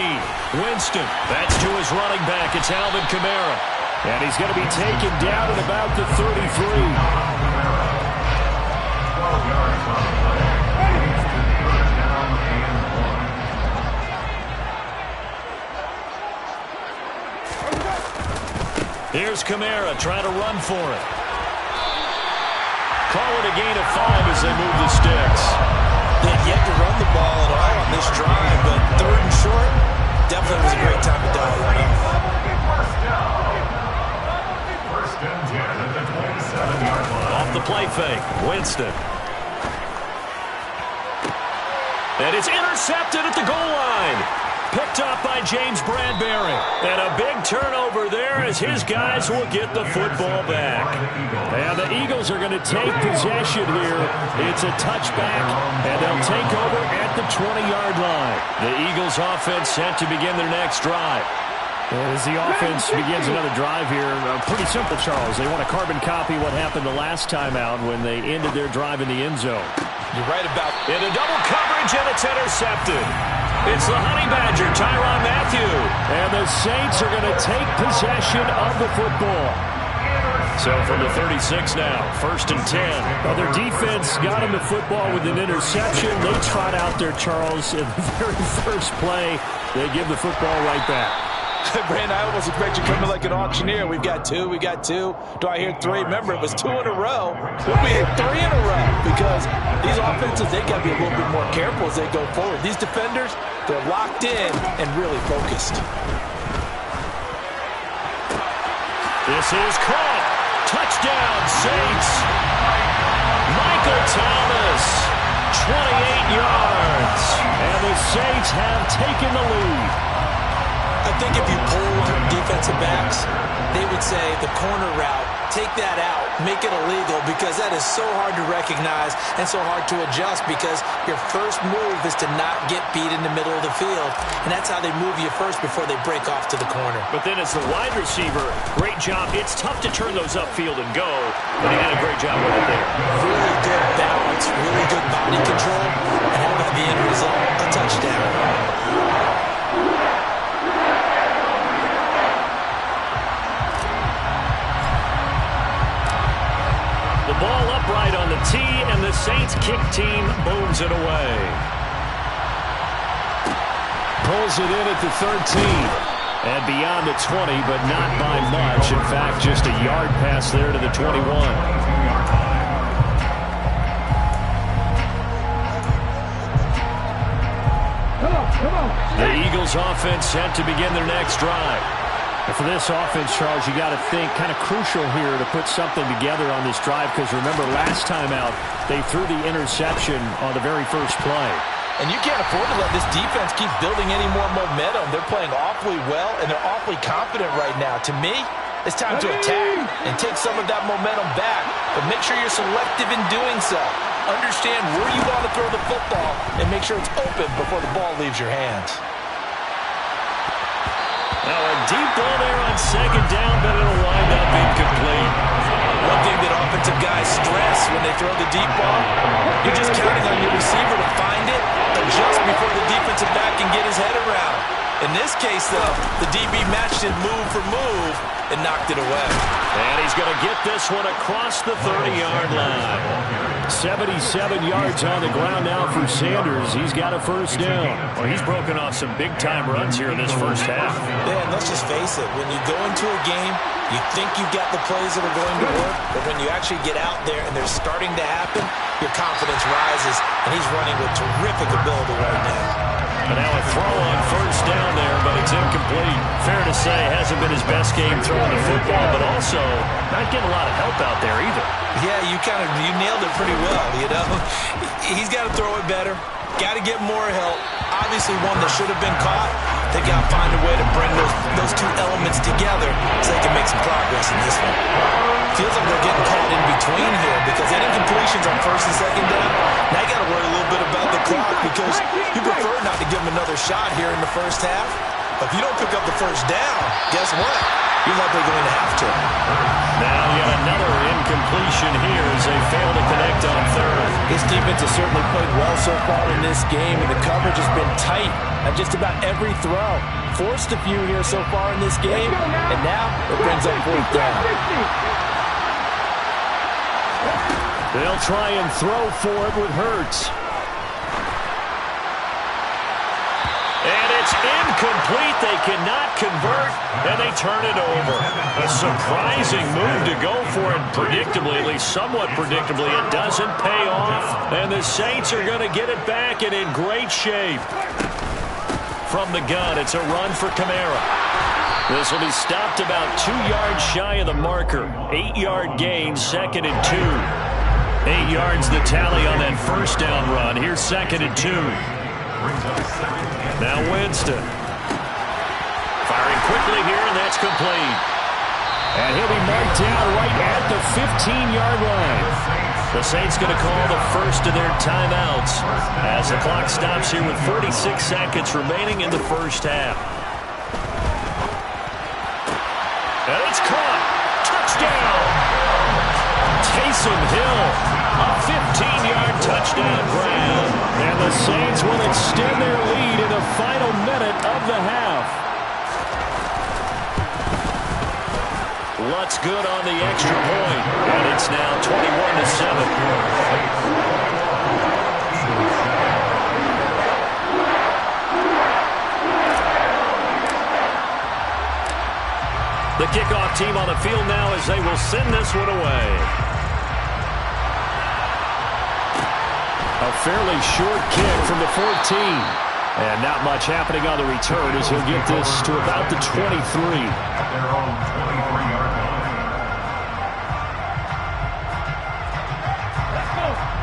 Winston. That's to his running back. It's Alvin Kamara. And he's going to be taken down at about the 33. 12 yards on the play. Leads to 3rd down and 1. Here's Kamara trying to run for it. Call it a gain of 5 as they move the sticks. They've yet to run the ball at all on this drive, but 3rd and short, definitely was a great time to dial it up. 1st down. 1st and 10 at the 27-yard line. Off the play fake, Winston. And it's intercepted at the goal line. Picked up by James Bradbury. And a big turnover there as his guys will get the football back. And the Eagles are going to take possession here. It's a touchback, and they'll take over at the 20-yard line. The Eagles offense set to begin their next drive. As the offense begins another drive here, pretty simple, Charles. They want to carbon copy what happened the last time out when they ended their drive in the end zone. You're right about In a double coverage, and it's intercepted. It's the Honey Badger, Tyrann Mathieu. And the Saints are going to take possession of the football. So from the 36 now, 1st and 10. Well, their defense got him the football with an interception. They trot out there, Charles, in the very first play. They give the football right back. Brandon, I almost expect you coming like an auctioneer. We've got 2, we got 2. Do I hear 3? Remember, it was 2 in a row. When we hit 3 in a row, because these offenses, they got to be a little bit more careful as they go forward. These defenders, they're locked in and really focused. This is caught. Touchdown, Saints. Michael Thomas, 28 yards. And the Saints have taken the lead. I think if you polled defensive backs, they would say the corner route, take that out, make it illegal, because that is so hard to recognize and so hard to adjust, because your first move is to not get beat in the middle of the field, and that's how they move you first before they break off to the corner. But then as the wide receiver, great job. It's tough to turn those upfield and go, but he did a great job with it there. Really good balance, really good body control, and how about the end result? A touchdown. The ball upright on the tee, and the Saints kick team booms it away. Pulls it in at the 13. And beyond the 20, but not by much. In fact, just a yard pass there to the 21. The Eagles offense set to begin their next drive. And for this offense, Charles, you got to think kind of crucial here to put something together on this drive, because remember last time out they threw the interception on the very first play. And you can't afford to let this defense keep building any more momentum. They're playing awfully well, and they're awfully confident right now. To me, it's time to attack and take some of that momentum back, but make sure you're selective in doing so. Understand where you want to throw the football and make sure it's open before the ball leaves your hands. Now a deep ball there on second down, but it'll wind up incomplete. One thing that offensive guys stress when they throw the deep ball, you're just counting on your receiver to find it, adjust before the defensive back can get his head around. In this case, though, the DB matched it move for move and knocked it away. And he's going to get this one across the 30-yard line. 77 yards on the ground now for Sanders. He's got a first down. Well, he's broken off some big-time runs here in this first half. Yeah, and let's just face it. When you go into a game, you think you've got the plays that are going to work, but when you actually get out there and they're starting to happen, your confidence rises, and he's running with terrific ability right now. And now a throw on first down there, but it's incomplete. Fair to say, hasn't been his best game throwing the football, but also not getting a lot of help out there either. Yeah, you nailed it pretty well, you know. He's got to throw it better. Got to get more help. Obviously one that should have been caught. They got to find a way to bring those two elements together so they can make some progress in this one. Feels like they're getting caught in between here, because any incompletions on first and second down, now you got to worry a little bit about the clock, because you prefer not to give them another shot here in the first half. But if you don't pick up the first down, guess what? You're likely going to have to. Now yet another incompletion here as they fail to connect on third. This defense has certainly played well so far in this game, and the coverage has been tight on just about every throw. Forced a few here so far in this game, and now it brings up fourth down. They'll try and throw for it with Hurts. And it's incomplete. They cannot convert, and they turn it over. A surprising move to go for it predictably, at least somewhat predictably. It doesn't pay off, and the Saints are going to get it back and in great shape. From the gun, it's a run for Kamara. This will be stopped about 2 yards shy of the marker. 8-yard gain, 2nd and 2. 8 yards the tally on that first down run. Here's 2nd and 2. Now Winston. Firing quickly here, and that's complete. And he'll be marked down right at the 15-yard line. The Saints going to call the first of their timeouts as the clock stops here with 46 seconds remaining in the first half. And it's caught. Touchdown. Taysom Hill. A 15-yard touchdown grab. And the Saints will extend their lead in the final minute of the half. Lutz good on the extra point, and it's now 21-7. The kickoff team on the field now as they will send this one away. A fairly short kick from the 14. And not much happening on the return as he'll get this to about the 23. Their own 23-yard line.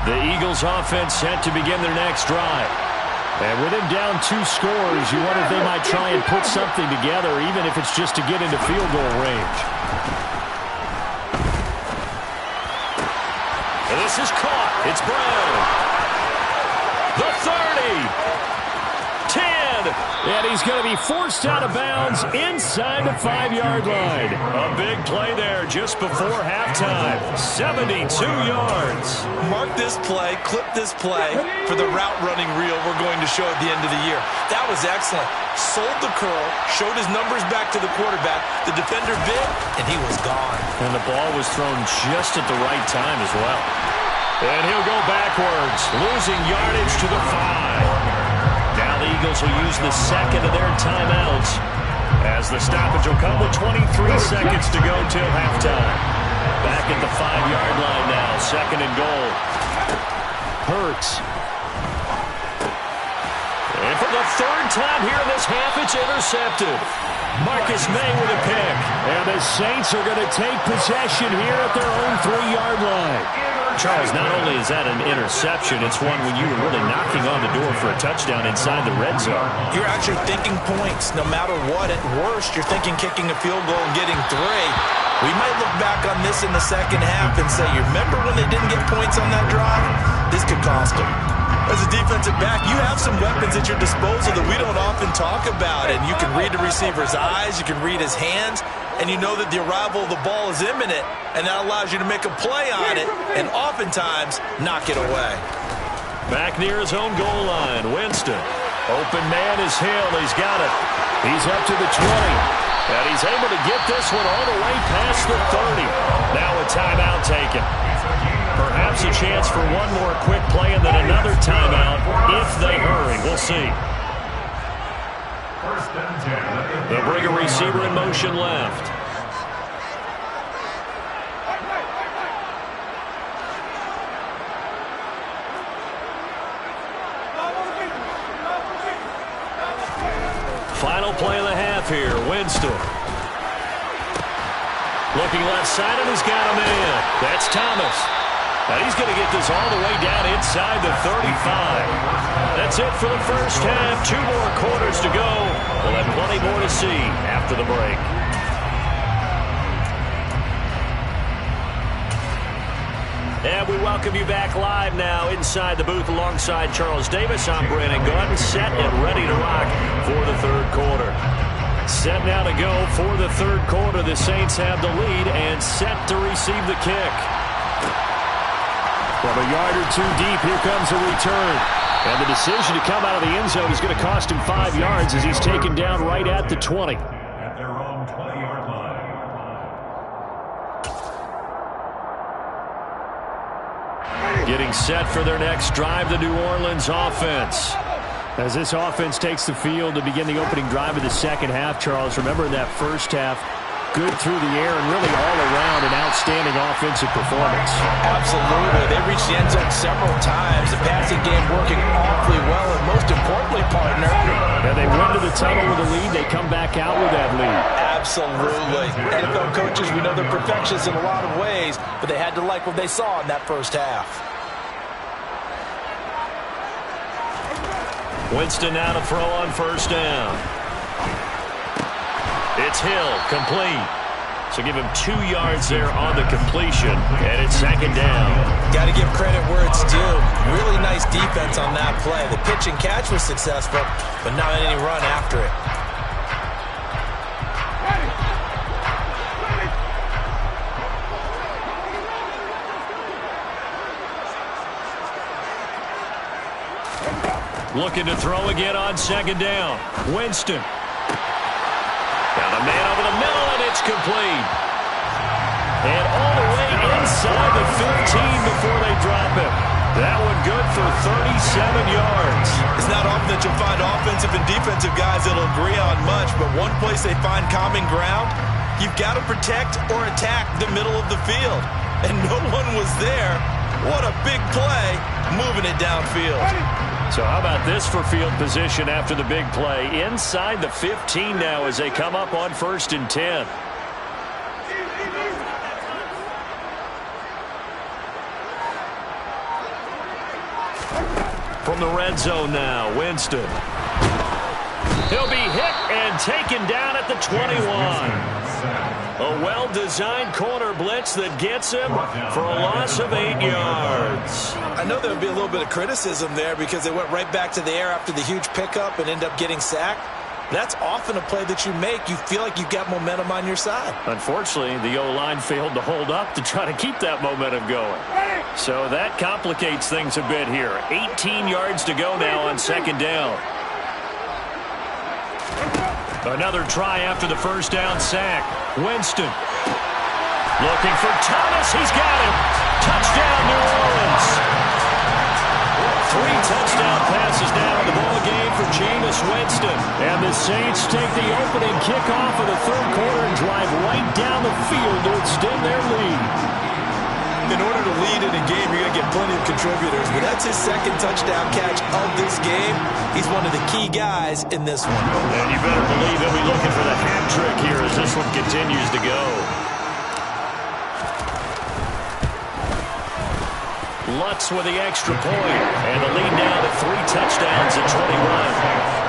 The Eagles offense set to begin their next drive. And with him down 2 scores, you wonder if they might try and put something together, even if it's just to get into field goal range. And this is caught. It's Brown. The 30. 10. And he's going to be forced out of bounds inside the 5-yard line. A big play there just before halftime. 72 yards. Mark this play, clip this play for the route running reel we're going to show at the end of the year. That was excellent. Sold the curl, showed his numbers back to the quarterback. The defender bit, and he was gone. And the ball was thrown just at the right time as well. And he'll go backwards, losing yardage to the 5. Now the Eagles will use the second of their timeouts as the stoppage will come with 23 seconds to go till halftime. Back at the 5-yard line now, second and goal. Hurts. And for the 3rd time here in this half, it's intercepted. Marcus May with a pick. And the Saints are going to take possession here at their own 3-yard line. Charles, not only is that an interception, it's one when you were really knocking on the door for a touchdown inside the red zone. You're actually thinking points no matter what. At worst, you're thinking kicking a field goal and getting 3. We might look back on this in the second half and say, you remember when they didn't get points on that drive? This could cost them. As a defensive back, you have some weapons at your disposal that we don't often talk about. And you can read the receiver's eyes, you can read his hands, and you know that the arrival of the ball is imminent, and that allows you to make a play on it and oftentimes knock it away. Back near his own goal line, Winston. Open man is Hill. He's got it. He's up to the 20. And he's able to get this one all the way past the 30. Now a timeout taken. Perhaps a chance for one more quick play and then another timeout if they hurry. We'll see. They'll bring a receiver in motion left. Final play of the half here. Winston. Looking left side, and he's got him in. That's Thomas. And he's going to get this all the way down inside the 35. That's it for the first half. 2 more quarters to go. We'll have plenty more to see after the break. And we welcome you back live now inside the booth alongside Charles Davis. I'm Brandon Gaudin, set and ready to rock for the 3rd quarter. Set now to go for the 3rd quarter. The Saints have the lead and set to receive the kick. From a yard or 2 deep, here comes a return. And the decision to come out of the end zone is going to cost him 5 yards as he's taken down right at the 20. At their own 20-yard line. Getting set for their next drive, the New Orleans offense. As this offense takes the field to begin the opening drive of the second half, Charles, remember in that first half, good through the air and really all around an outstanding offensive performance. Absolutely. They reached the end zone several times. The passing game working awfully well, and most importantly, partner. And they went to the tunnel with a lead. They come back out with that lead. Absolutely. NFL coaches, we know they're perfectionists in a lot of ways, but they had to like what they saw in that first half. Winston now to throw on first down. It's Hill, complete. So give him 2 yards there on the completion, and it's 2nd down. Got to give credit where it's due. Really nice defense on that play. The pitch and catch was successful, but not any run after it. Looking to throw again on 2nd down. Winston. Got a man over the middle, and it's complete. And all the way inside the 15 before they drop him. That one good for 37 yards. It's not often that you'll find offensive and defensive guys that'll agree on much, but one place they find common ground, you've got to protect or attack the middle of the field. And no one was there. What a big play, moving it downfield. So how about this for field position after the big play? Inside the 15 now as they come up on 1st and 10. From the red zone now, Winston. He'll be hit and taken down at the 21. A well-designed corner blitz that gets him for a loss of 8 yards. I know there would be a little bit of criticism there because they went right back to the air after the huge pickup and end up getting sacked. That's often a play that you make. You feel like you've got momentum on your side. Unfortunately, the O-line failed to hold up to try to keep that momentum going. So that complicates things a bit here. 18 yards to go now on second down. Another try after the first down sack. Winston. Looking for Thomas. He's got him. Touchdown, New Orleans. 3 touchdown passes now in the ball game for Jameis Winston. And the Saints take the opening kickoff of the third quarter and drive right down the field to extend their lead. In order to lead in a game, you're going to get plenty of contributors. But that's his second touchdown catch of this game. He's one of the key guys in this one. And you better believe he'll be looking for the hat trick here as this one continues to go. Lutz with the extra point. And the lead now to 3 touchdowns at 21.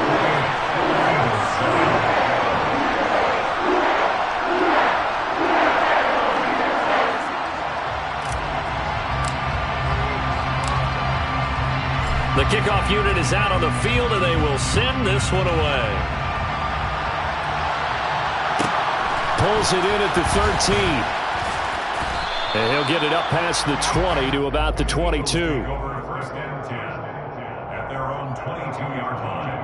The kickoff unit is out on the field, and they will send this one away. Pulls it in at the 13. And he'll get it up past the 20 to about the 22. Over first and 10 at their own 22-yard line.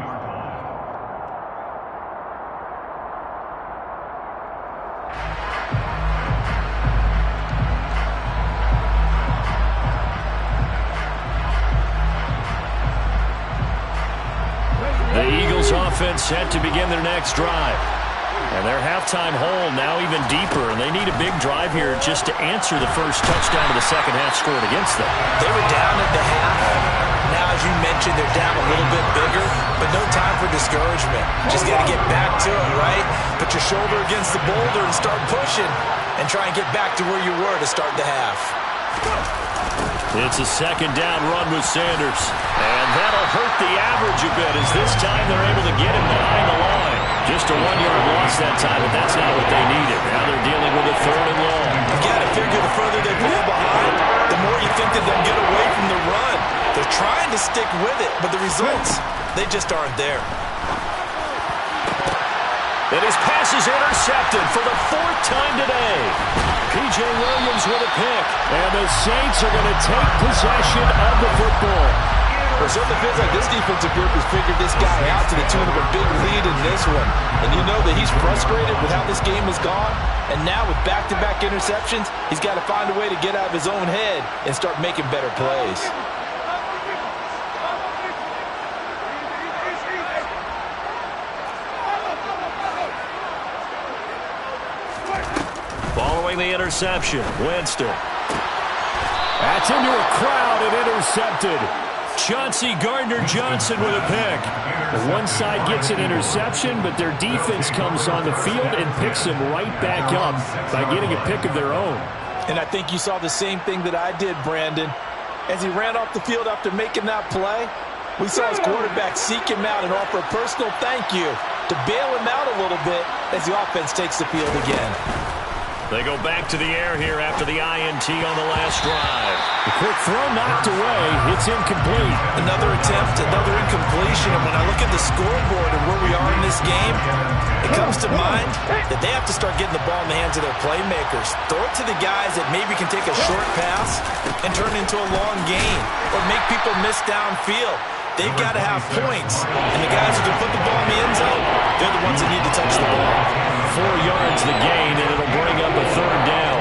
The Eagles offense set to begin their next drive. And their halftime hole now even deeper, and they need a big drive here just to answer the first touchdown of the second half scored against them. They were down at the half. Now, as you mentioned, they're down a little bit bigger, but no time for discouragement. Just got to get back to it, right? Put your shoulder against the boulder and start pushing and try and get back to where you were to start the half. It's a second down run with Sanders. And that'll hurt the average a bit as this time they're able to get him behind the line. Just a 1-yard loss that time, but that's not what they needed. Now they're dealing with a 3rd and long. You got to figure the further they fall behind, the more you think that they'll get away from the run. They're trying to stick with it, but the results, they just aren't there. And his pass is intercepted for the 4th time today. P.J. Williams with a pick. And the Saints are going to take possession of the football. It certainly feels like this defensive group has figured this guy out to the tune of a big lead in this one. And you know that he's frustrated with how this game has gone. And now with back-to-back interceptions, he's got to find a way to get out of his own head and start making better plays. Following the interception, Winston. That's into a crowd and intercepted. Chauncey Gardner-Johnson with a pick. The one side gets an interception, but their defense comes on the field and picks them right back up by getting a pick of their own. And I think you saw the same thing that I did, Brandon. As he ran off the field after making that play, we saw his quarterback seek him out and offer a personal thank you to bail him out a little bit as the offense takes the field again. They go back to the air here after the INT on the last drive. The quick throw knocked away. It's incomplete. Another attempt, another incompletion. And when I look at the scoreboard and where we are in this game, it comes to mind that they have to start getting the ball in the hands of their playmakers. Throw it to the guys that maybe can take a short pass and turn it into a long gain or make people miss downfield. They've got to have points. And the guys who can put the ball in the end zone, they're the ones that need to touch the ball. 4 yards the gain, and it'll bring up a 3rd down.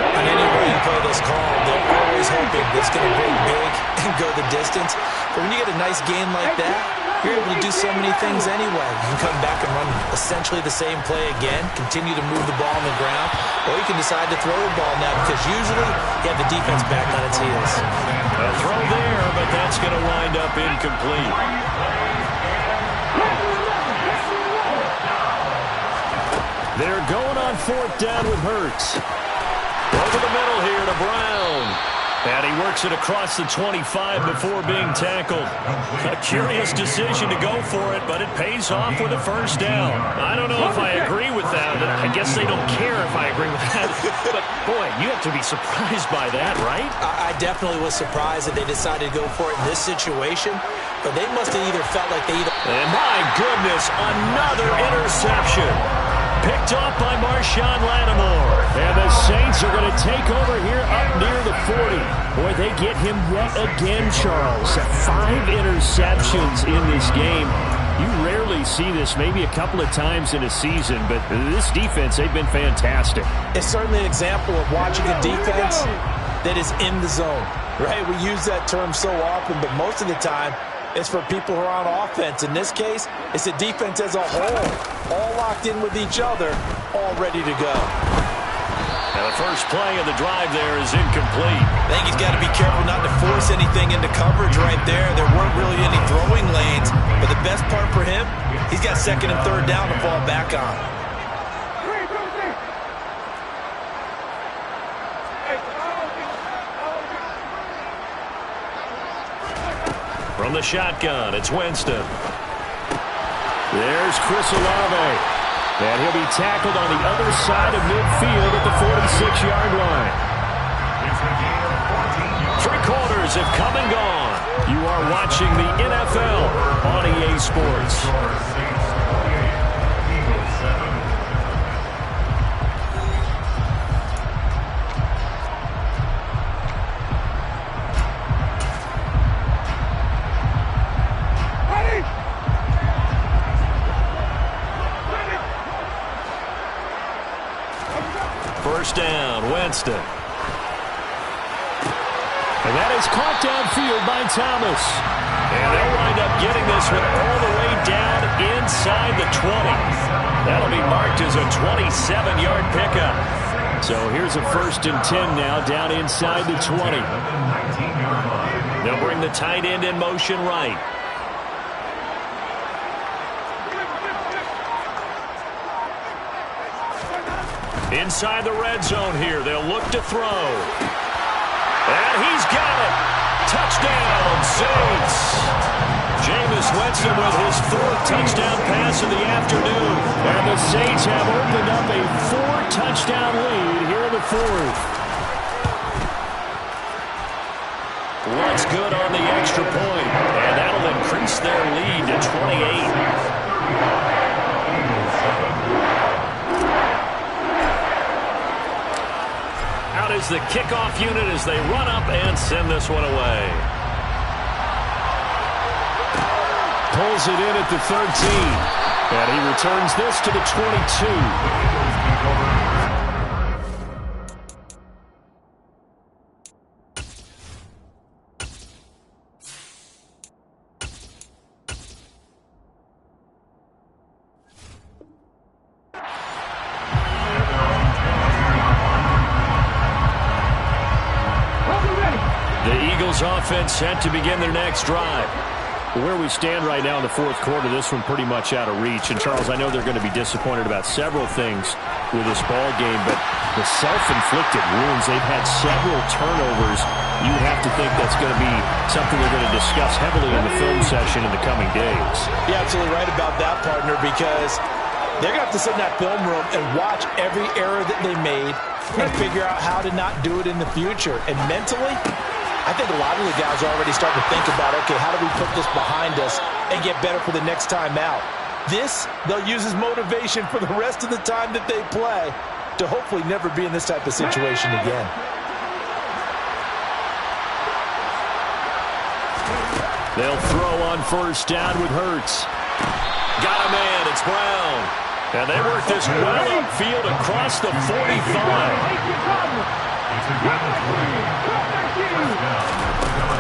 On any way you play this call, they're always hoping it's going to break big and go the distance. But when you get a nice gain like that, you're able to do so many things anyway. You can come back and run essentially the same play again, continue to move the ball on the ground, or you can decide to throw the ball now because usually you have the defense back on its heels. A throw there, but that's going to wind up incomplete. They're going on 4th down with Hurts. Over the middle here to Brown. And he works it across the 25 before being tackled. A curious decision to go for it, but it pays off with a first down. I don't know if I agree with that. I guess they don't care if I agree with that. But, boy, you have to be surprised by that, right? I definitely was surprised that they decided to go for it in this situation, but they must have either felt like they either... And my goodness, another interception. Picked off by Marshawn Lattimore. And the Saints are going to take over here up near the 40. Boy, they get him yet again, Charles. 5 interceptions in this game. You rarely see this, maybe a couple of times in a season, but this defense, they've been fantastic. It's certainly an example of watching a defense that is in the zone, right? We use that term so often, but most of the time, it's for people who are on offense. In this case, it's the defense as a whole, all locked in with each other, all ready to go. Now the first play of the drive there is incomplete. I think he's got to be careful not to force anything into coverage right there. There weren't really any throwing lanes, but the best part for him, he's got second and third down to fall back on. From the shotgun, it's Winston. There's Chris Olave. And he'll be tackled on the other side of midfield at the 46-yard line. 3 quarters have come and gone. You are watching the NFL on EA Sports. First down, Winston. And that is caught downfield by Thomas. And they'll wind up getting this one all the way down inside the 20. That'll be marked as a 27-yard pickup. So here's a 1st and 10 now down inside the 20. They'll bring the tight end in motion right. Inside the red zone here, they'll look to throw. And he's got it. Touchdown, Saints. Jameis Winston with his 4th touchdown pass of the afternoon. And the Saints have opened up a 4-touchdown lead here in the 4th. What's good on the extra point? And that'll increase their lead to 28. Out is the kickoff unit as they run up and send this one away. Pulls it in at the 13. And he returns this to the 22. Offense set to begin their next drive. Where we stand right now in the 4th quarter, this one pretty much out of reach. And, Charles, I know they're going to be disappointed about several things with this ball game, but the self-inflicted wounds, they've had several turnovers. You have to think that's going to be something they're going to discuss heavily in the film session in the coming days. You're absolutely right about that, partner, because they're going to have to sit in that film room and watch every error that they made and figure out how to not do it in the future. And mentally, I think a lot of the guys are already starting to think about, okay, how do we put this behind us and get better for the next time out? This, they'll use as motivation for the rest of the time that they play to hopefully never be in this type of situation again. They'll throw on first down with Hurts. Got a man, it's Brown. And they work this well upfield across the 45.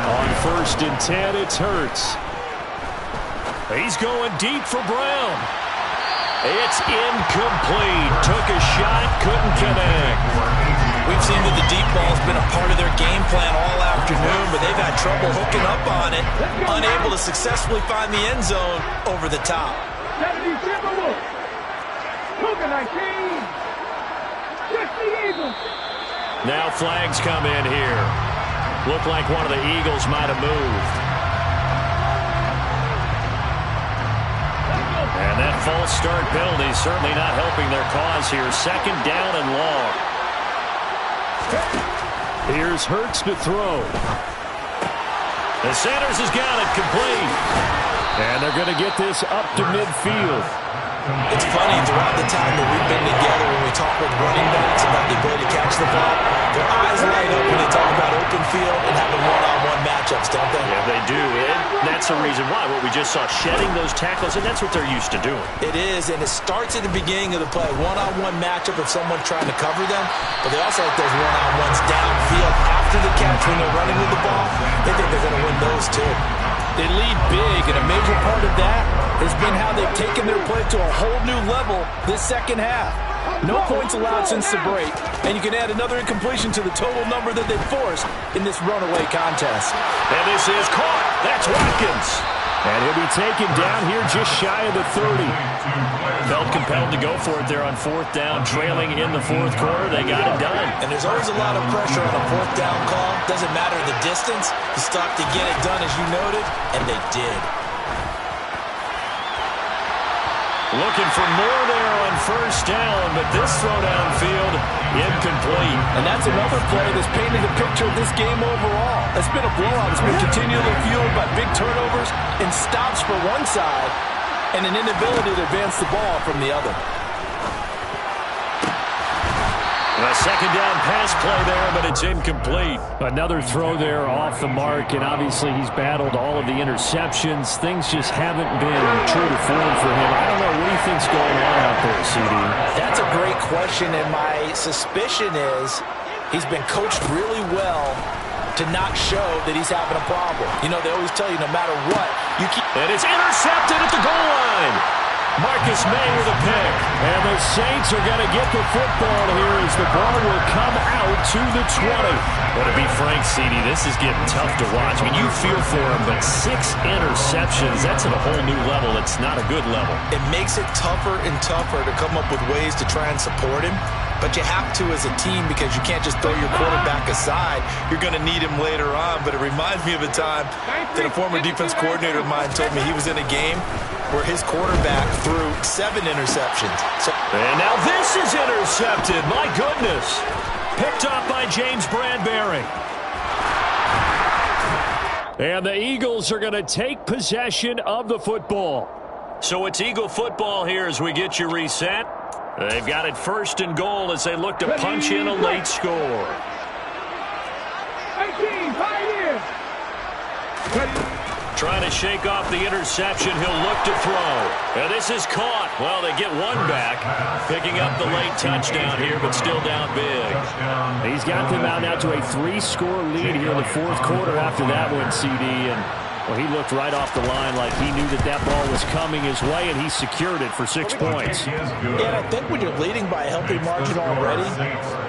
On 1st and 10, it's Hurts. He's going deep for Brown. It's incomplete. Took a shot, couldn't connect. We've seen that the deep ball's been a part of their game plan all afternoon, but they've had trouble hooking up on it, unable to successfully find the end zone over the top. Now flags come in here. Looked like one of the Eagles might have moved. And that false start penalty certainly not helping their cause here. Second down and long. Here's Hurts to throw. The Sanders has got it complete. And they're going to get this up to midfield. It's funny, throughout the time that we've been together, when we talk with running backs about the ability to catch the ball, their eyes light up when they talk about open field and having one-on-one matchups, don't they? Yeah, they do. And that's the reason why. What we just saw, shedding those tackles, and that's what they're used to doing. It is, and it starts at the beginning of the play. One-on-one matchup of someone trying to cover them, but they also like those one-on-ones downfield after the catch when they're running with the ball. They think they're going to win those, too. They lead big, and a major part of that has been how they've taken their play to a whole new level this second half. No points allowed since the break, and you can add another incompletion to the total number that they've forced in this runaway contest. And this is caught. That's Watkins. And he'll be taken down here just shy of the 30. Felt compelled to go for it there on fourth down, trailing in the fourth quarter. They got it done. And there's always a lot of pressure on a fourth down call. Doesn't matter the distance. You stop to get it done, as you noted, and they did. Looking for more there on first down, but this throw downfield, incomplete. And that's another play that's painted a picture of this game overall. It's been a blowout. It's been continually fueled by big turnovers and stops for one side and an inability to advance the ball from the other. A second down pass play there, but it's incomplete. Another throw there off the mark, and obviously he's battled all of the interceptions. Things just haven't been true to form for him. I don't know. What do you think's going on out there, CD? That's a great question, and my suspicion is he's been coached really well to not show that he's having a problem. You know, they always tell you no matter what, you keep... And it's intercepted at the goal line. Marcus May with a pick. And the Saints are going to get the football here as the ball will come out to the 20. Well, to be frank, CD, this is getting tough to watch. I mean, you feel for him, but 6 interceptions, that's at a whole new level. It's not a good level. It makes it tougher and tougher to come up with ways to try and support him. But you have to as a team because you can't just throw your quarterback aside. You're going to need him later on. But it reminds me of a time that a former defense coordinator of mine told me he was in a game where his quarterback threw 7 interceptions. And now this is intercepted. My goodness. Picked up by James Bradbury. And the Eagles are going to take possession of the football. So it's Eagle football here as we get you reset. They've got it first and goal as they look to punch in a late score. 18, pioneer. Trying to shake off the interception. He'll look to throw. And this is caught. Well, they get one back. Picking up the late touchdown here, but still down big. He's got them out now to a 3-score lead here in the fourth quarter after that one, CD. And well, he looked right off the line like he knew that that ball was coming his way, and he secured it for 6 points. Yeah, and I think when you're leading by a healthy margin already,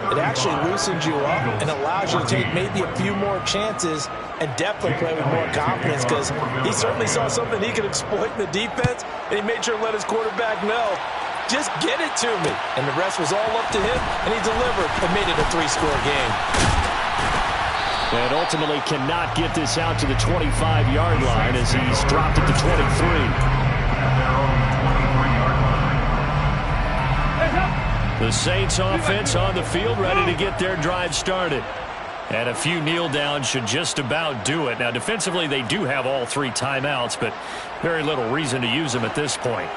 it actually loosens you up and allows you to take maybe a few more chances and definitely play with more confidence because he certainly saw something he could exploit in the defense, and he made sure to let his quarterback know, just get it to me. And the rest was all up to him, and he delivered and made it a 3-score game. And ultimately cannot get this out to the 25-yard line as he's dropped it to 23. The Saints offense on the field ready to get their drive started. And a few kneel downs should just about do it. Now, defensively, they do have all 3 timeouts, but very little reason to use them at this point.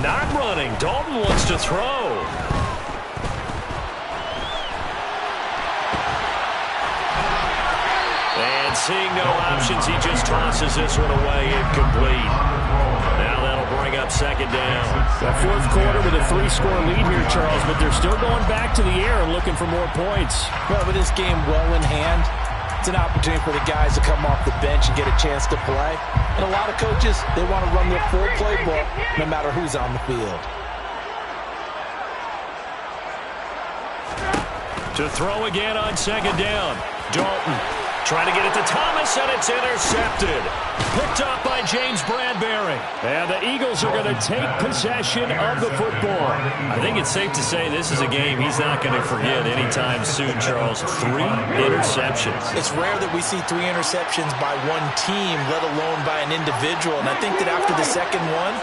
Not running. Dalton wants to throw. And seeing no options, he just tosses this one away, incomplete. Now that'll bring up second down. The fourth quarter with a 3-score lead here, Charles, but they're still going back to the air and looking for more points. Well, with this game well in hand, it's an opportunity for the guys to come off the bench and get a chance to play. And a lot of coaches, they want to run their full playbook no matter who's on the field. To throw again on second down. Dalton Trying to get it to Thomas, and it's intercepted. Picked up by James Bradbury. And the Eagles are going to take possession of the football. I think it's safe to say this is a game he's not going to forget anytime soon, Charles. 3 interceptions. It's rare that we see 3 interceptions by one team, let alone by an individual. And I think that after the second one,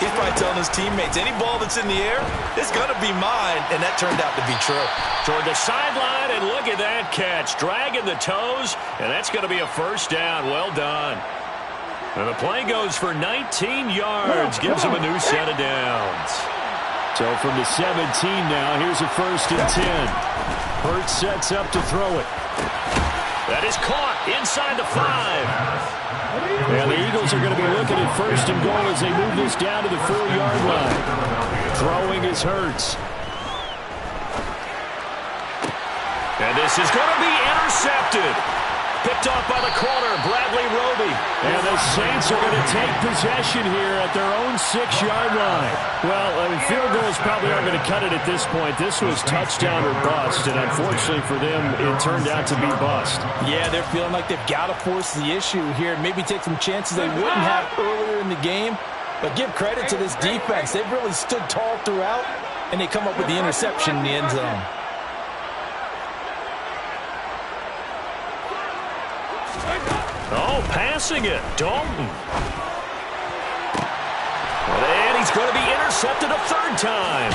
he's probably telling his teammates, any ball that's in the air, it's going to be mine. And that turned out to be true. Toward the sideline, and look at that catch. Dragging the toes, and that's going to be a first down. Well done. And the play goes for 19 yards. Gives him a new set of downs. So from the 17 now, here's a 1st and 10. Hurts sets up to throw it. That is caught inside the 5. And the Eagles are going to be looking at 1st and goal as they move this down to the 4-yard line. Throwing is Hurts. And this is going to be intercepted. Picked off by the corner, Bradley Roby. And the Saints are going to take possession here at their own 6-yard line. Well, I mean, field goals probably aren't going to cut it at this point. This was touchdown or bust, and unfortunately for them, it turned out to be bust. Yeah, they're feeling like they've got to force the issue here and maybe take some chances they wouldn't have earlier in the game. But give credit to this defense. They've really stood tall throughout, and they come up with the interception in the end zone. Oh, passing it. Dalton. And he's going to be intercepted a 3rd time.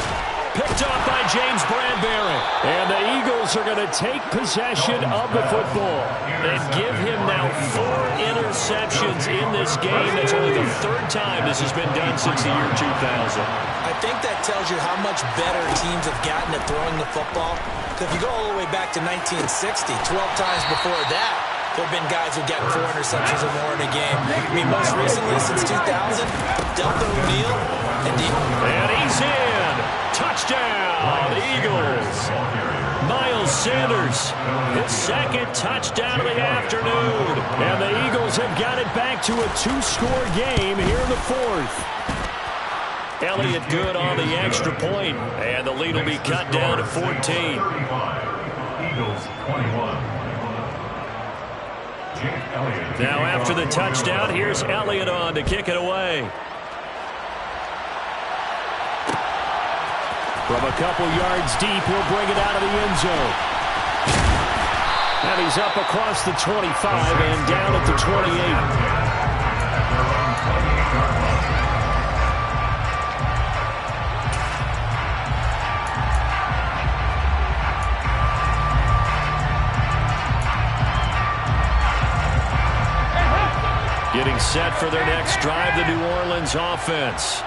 Picked off by James Bradbury. And the Eagles are going to take possession of the football. And give him now 4 interceptions in this game. That's only the 3rd time this has been done since the year 2000. I think that tells you how much better teams have gotten at throwing the football. Because if you go all the way back to 1960, 12 times before that, there have been guys who've gotten 4 interceptions or more in a game. I mean, most recently, since 2000, Delta O'Neal and he's in. Touchdown, Eagles. Miles Sanders, his 2nd touchdown of the afternoon. And the Eagles have got it back to a 2-score game here in the 4th. Elliott good on the extra point, and the lead will be cut down to 14. Eagles 21. Now after the touchdown, here's Elliott on to kick it away. From a couple yards deep, he'll bring it out of the end zone. And he's up across the 25 and down at the 28. Getting set for their next drive, the New Orleans offense.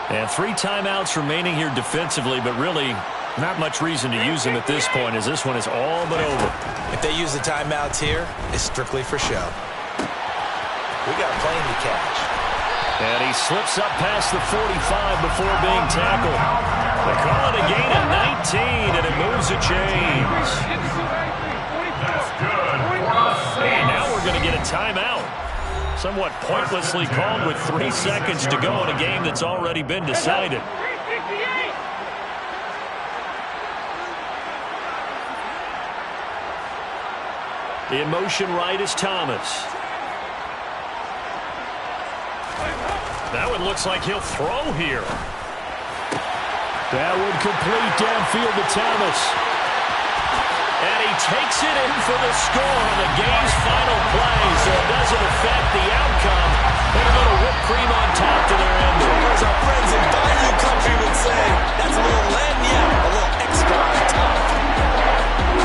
And 3 timeouts remaining here defensively, but really not much reason to use them at this point, as this one is all but over. If they use the timeouts here, it's strictly for show. We got a plane to catch. And he slips up past the 45 before being tackled. They call it a gain of 19, and it moves the chains. That's good. And now we're going to get a timeout. Somewhat pointlessly called with 3 seconds to go in a game that's already been decided. In motion right is Thomas. That one looks like he'll throw here. That would complete downfield to Thomas. And he takes it in for the score on the game's final play, so it doesn't affect the outcome.